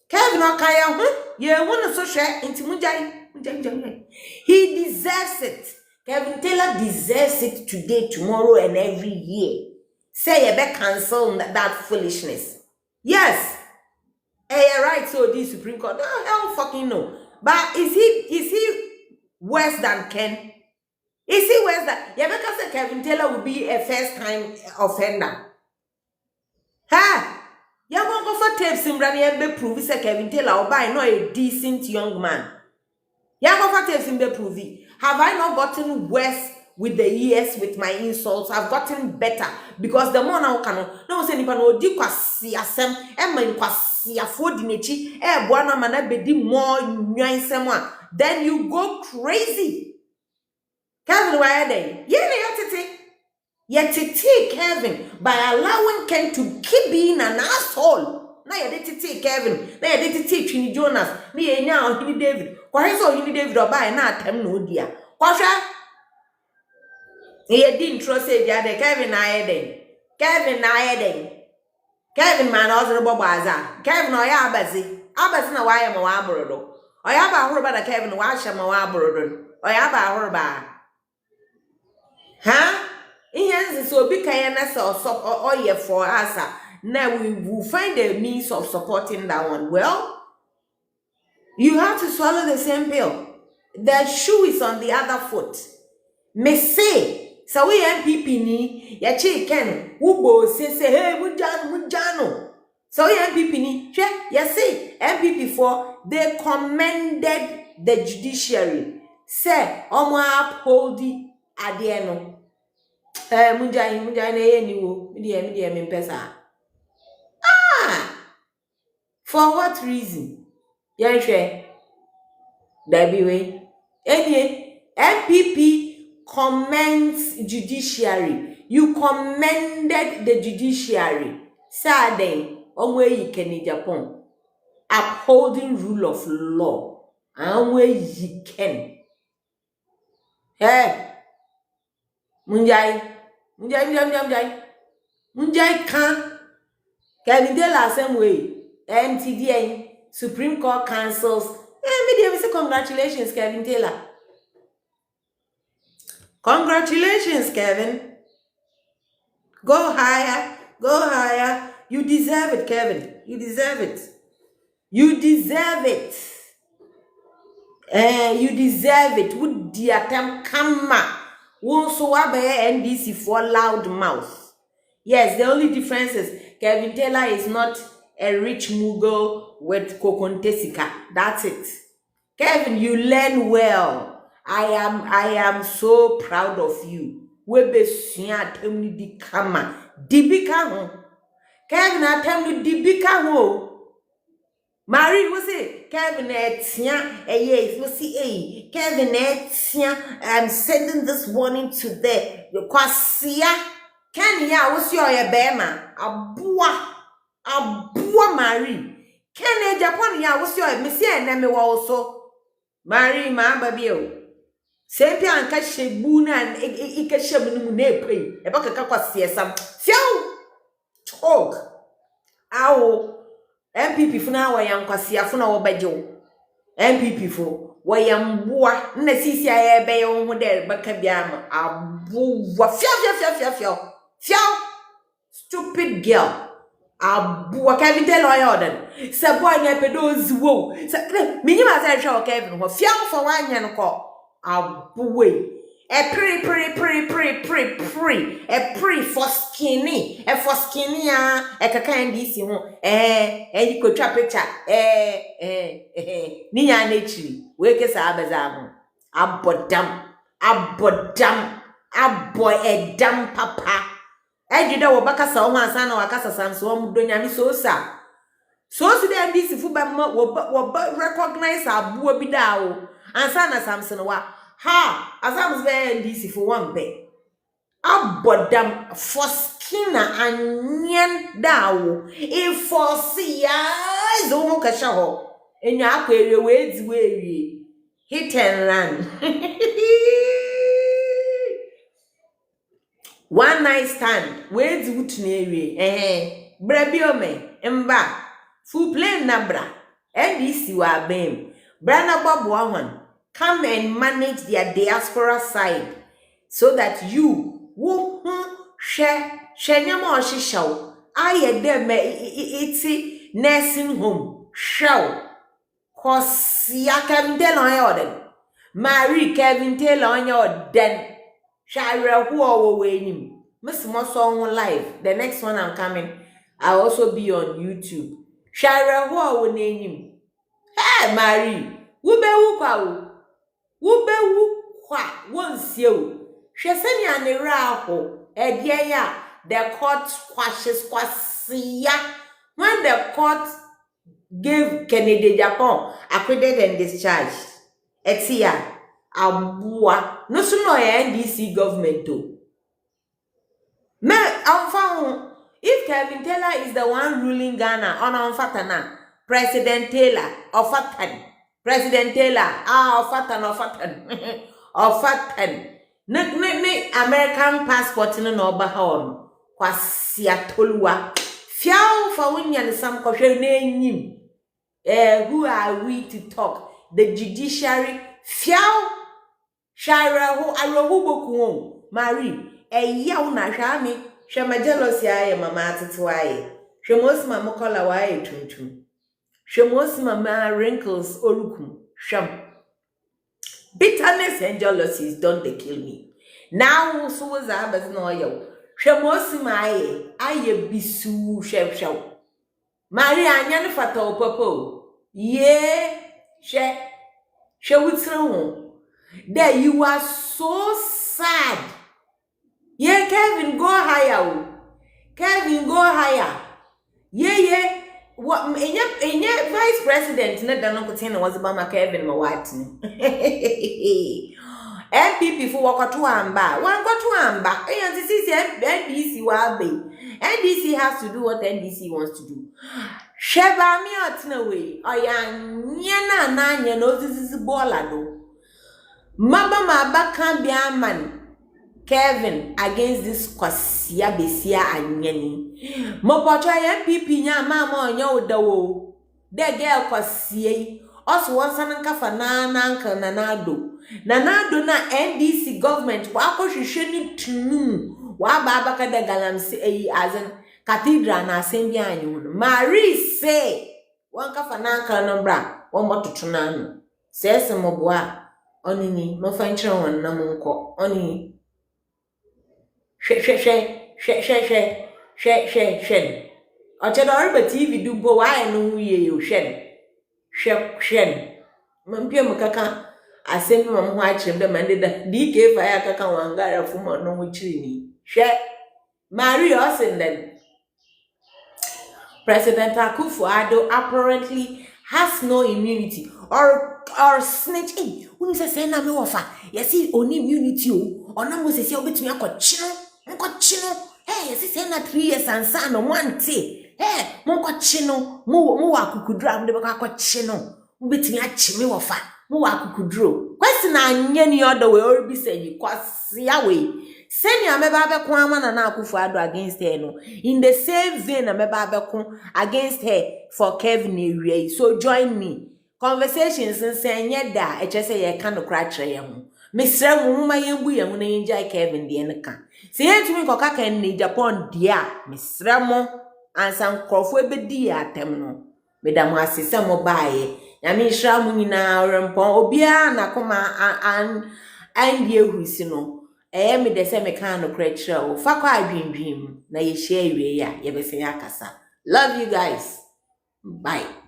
Kevin no ka ye hu ne so hwe inti mu jai he deserves it. Kevin Taylor deserves it today, tomorrow, and every year. Say you better cancel that foolishness. Yes. You're right, so this Supreme Court. No, hell fucking no. But is he worse than Ken? Is he worse than... You better say Kevin Taylor will be a first-time offender. Ha! You won't go for tapes in Brani and prove say Kevin Taylor or by no a decent young man. You go for tapes in prove it. Have I not gotten worse with the years with my insults? I've gotten better because the more now can no say nipa no di kwasi asem e man kwasi afo di nechi e boa na mana bedi more nwansem a then you go crazy. Kevin why then? Yetete Kevin by allowing Ken to keep being an asshole. Na yetete Kevin, na yetete Twini Jonas, na yenya Ohini David. Why so Ohini David oba na atem no dia? Kwasha ye didn't trust it ya de Kevin na yeden. Kevin man ozro bobaza. Kevin oya abazi. Abazi na why ma wa abrodo. Oya ba horo ba da Kevin wa hye ma wa abrodo. Oya ba horo ba. Huh? Yes, so big kindness or yeah for us. Now we will find a means of supporting that one. Well, you have to swallow the same pill. The shoe is on the other foot. Me say, so we MPP ni ya chicken ubo say hey mujano. So we MPP ni ya say MPP for they commended the judiciary. Say omo uphold the adieno. Munjai na ye ni wo media me pesa. For what reason? Yan hwe Dabi we. MPP commends judiciary. You commended the judiciary. Saden onwe yikeni Japan upholding rule of law. Onwe yiken. Munjai can Kevin Taylor same way. MTDA Supreme Court cancels. Media say congratulations, Kevin Taylor. Congratulations, Kevin. Go higher. You deserve it, Kevin. You deserve it. You deserve it. Would the attempt come? So NDC for loud mouth. Yes, the only difference is Kevin Taylor is not a rich mogul with Kokontesika. That's it. Kevin, you learn well. I am so proud of you. Webe suya atemni di kama. Dibika ho. Kevin atemni dibika ho. Marie was it? Kevin etia yes, we see Kevin etia. I'm sending this warning to the kwasia. Ken ya was your bema. Abua Marie. Ken Japan ya was your Monsieur Neme also. Marie ma babio. Sempi anka shebuna and ika shebunu nepe. Eba kaka kwasia sam. Fiao talk. Awo MPP funa wa yankwasia funa wo bajewo MPP fo wa yamboa na sisi aye be yo ho de baka biam abuwa fiao stupid girl abuwa Kevin Taylor yordan se boy na pedozi wo se minyima se hwe o Kevin ho fiao for wanya no ko abuwe a pre for skinny a kakan disi ho you could trap picture ni ya nature we ke sa abaza ho abodam aboy edam papa ejida wo bakasa ho ansa na wakasa samso wo mdonya mi so si dem disi fu ba wo recognize abuo bi da wo ansa na samson wa ha asams be ndisi for one be abodam for skin anyen dawo e for see ya zo mo kasha ho enwa akwa ewe we di we hit and run one night stand we di wutuna ewe bra biome mba full plane na bra NDC wa bem bra na bobo ahon come and manage their diaspora side so that you wo share nyama oshishaw aye dem iti nursing home show cause ya Kevin Taylor yoden Marie Kevin Taylor yoden share who wo wenim miss mo so live the next one I'm coming I'll also be on YouTube share who wo nenim hey Marie wo be wu kwa wonsie o hweseni anere aho edie ya the court quashes kwasia when the court gave Kennedy Japan acquitted and discharged etia abua no so no NDC government o me amfa if Kevin Taylor is the one ruling Ghana on fatana President Taylor of Fatan President Taylor of Fatan ne American passport no na oba ha on kwasia toluwa fiaw fa wonya ne sam kohwe na enyim who are we to talk the judiciary fiaw shara ho arohu boku Marie yaw na hwame hwema jealousy aye mama atetewa aye hwemos mama kola wa aye tuntum hwemos mama wrinkles orukum hwam bitterness and jealousy don't they kill me now so was abas no yo hwemos maaye aye bisu hwehwew Maria anya ne fata opopo ye she wutru that you are so sad ye Kevin go higher Kevin go higher ye what enye vice president na da no kotin was ba ma Kevin mawatini MPP for wakoto amba wan goto amba NDC NDC wa be NDC has to do what NDC wants to do sheba mi otina we oya na anya no zizi bola do maba mabaka bia man Kevin against this kwasia besia anyani mopoto MPP nya mama onya odawo the girl kwasie also once an kafa na uncle nanado na NDC government wa akohwehwe ni tunu wa baba ka da galamse azen cathedral na assembly anyu no Marie say wan kafa na uncle no bra won mototo na no sese moboa onini mo fanchire won na monko oni she Ochedori TV do go why no wiye yo shen mampia mukaka asemi mamho achim de mande da DK fire kaka wangara fuma no wuchiri ni she Marie Osenden President Akufo-Addo apparently has no immunity or snitch when say na me wofa yesi oni immunity o ona mo sesi obetumi akọchino yesi say na 3 years and son no one mo kwachino mo wakukudura am de akọchino obetumi achime wofa mo wakukuduro question anye ni other way or be say you kwasia we seni ameba abekun amana na Akufo-Addo against her no in the same vein ameba abekun against her for Kevin Ewie so join me conversations sense da say ye kan okra kire ye ho mesra mu ma yembu ye ho na yinja Kevin de nka se yetumi koka kan ni Japan dia mesra mo ansan krofo ebedi atem no medam asese mo baaye nyame hira mu nyina rempon obia na koma an die husi no me de se me kan okra kire o fa kwa adwindwim na ye share ewie ya ye bese yakasa love you guys bye.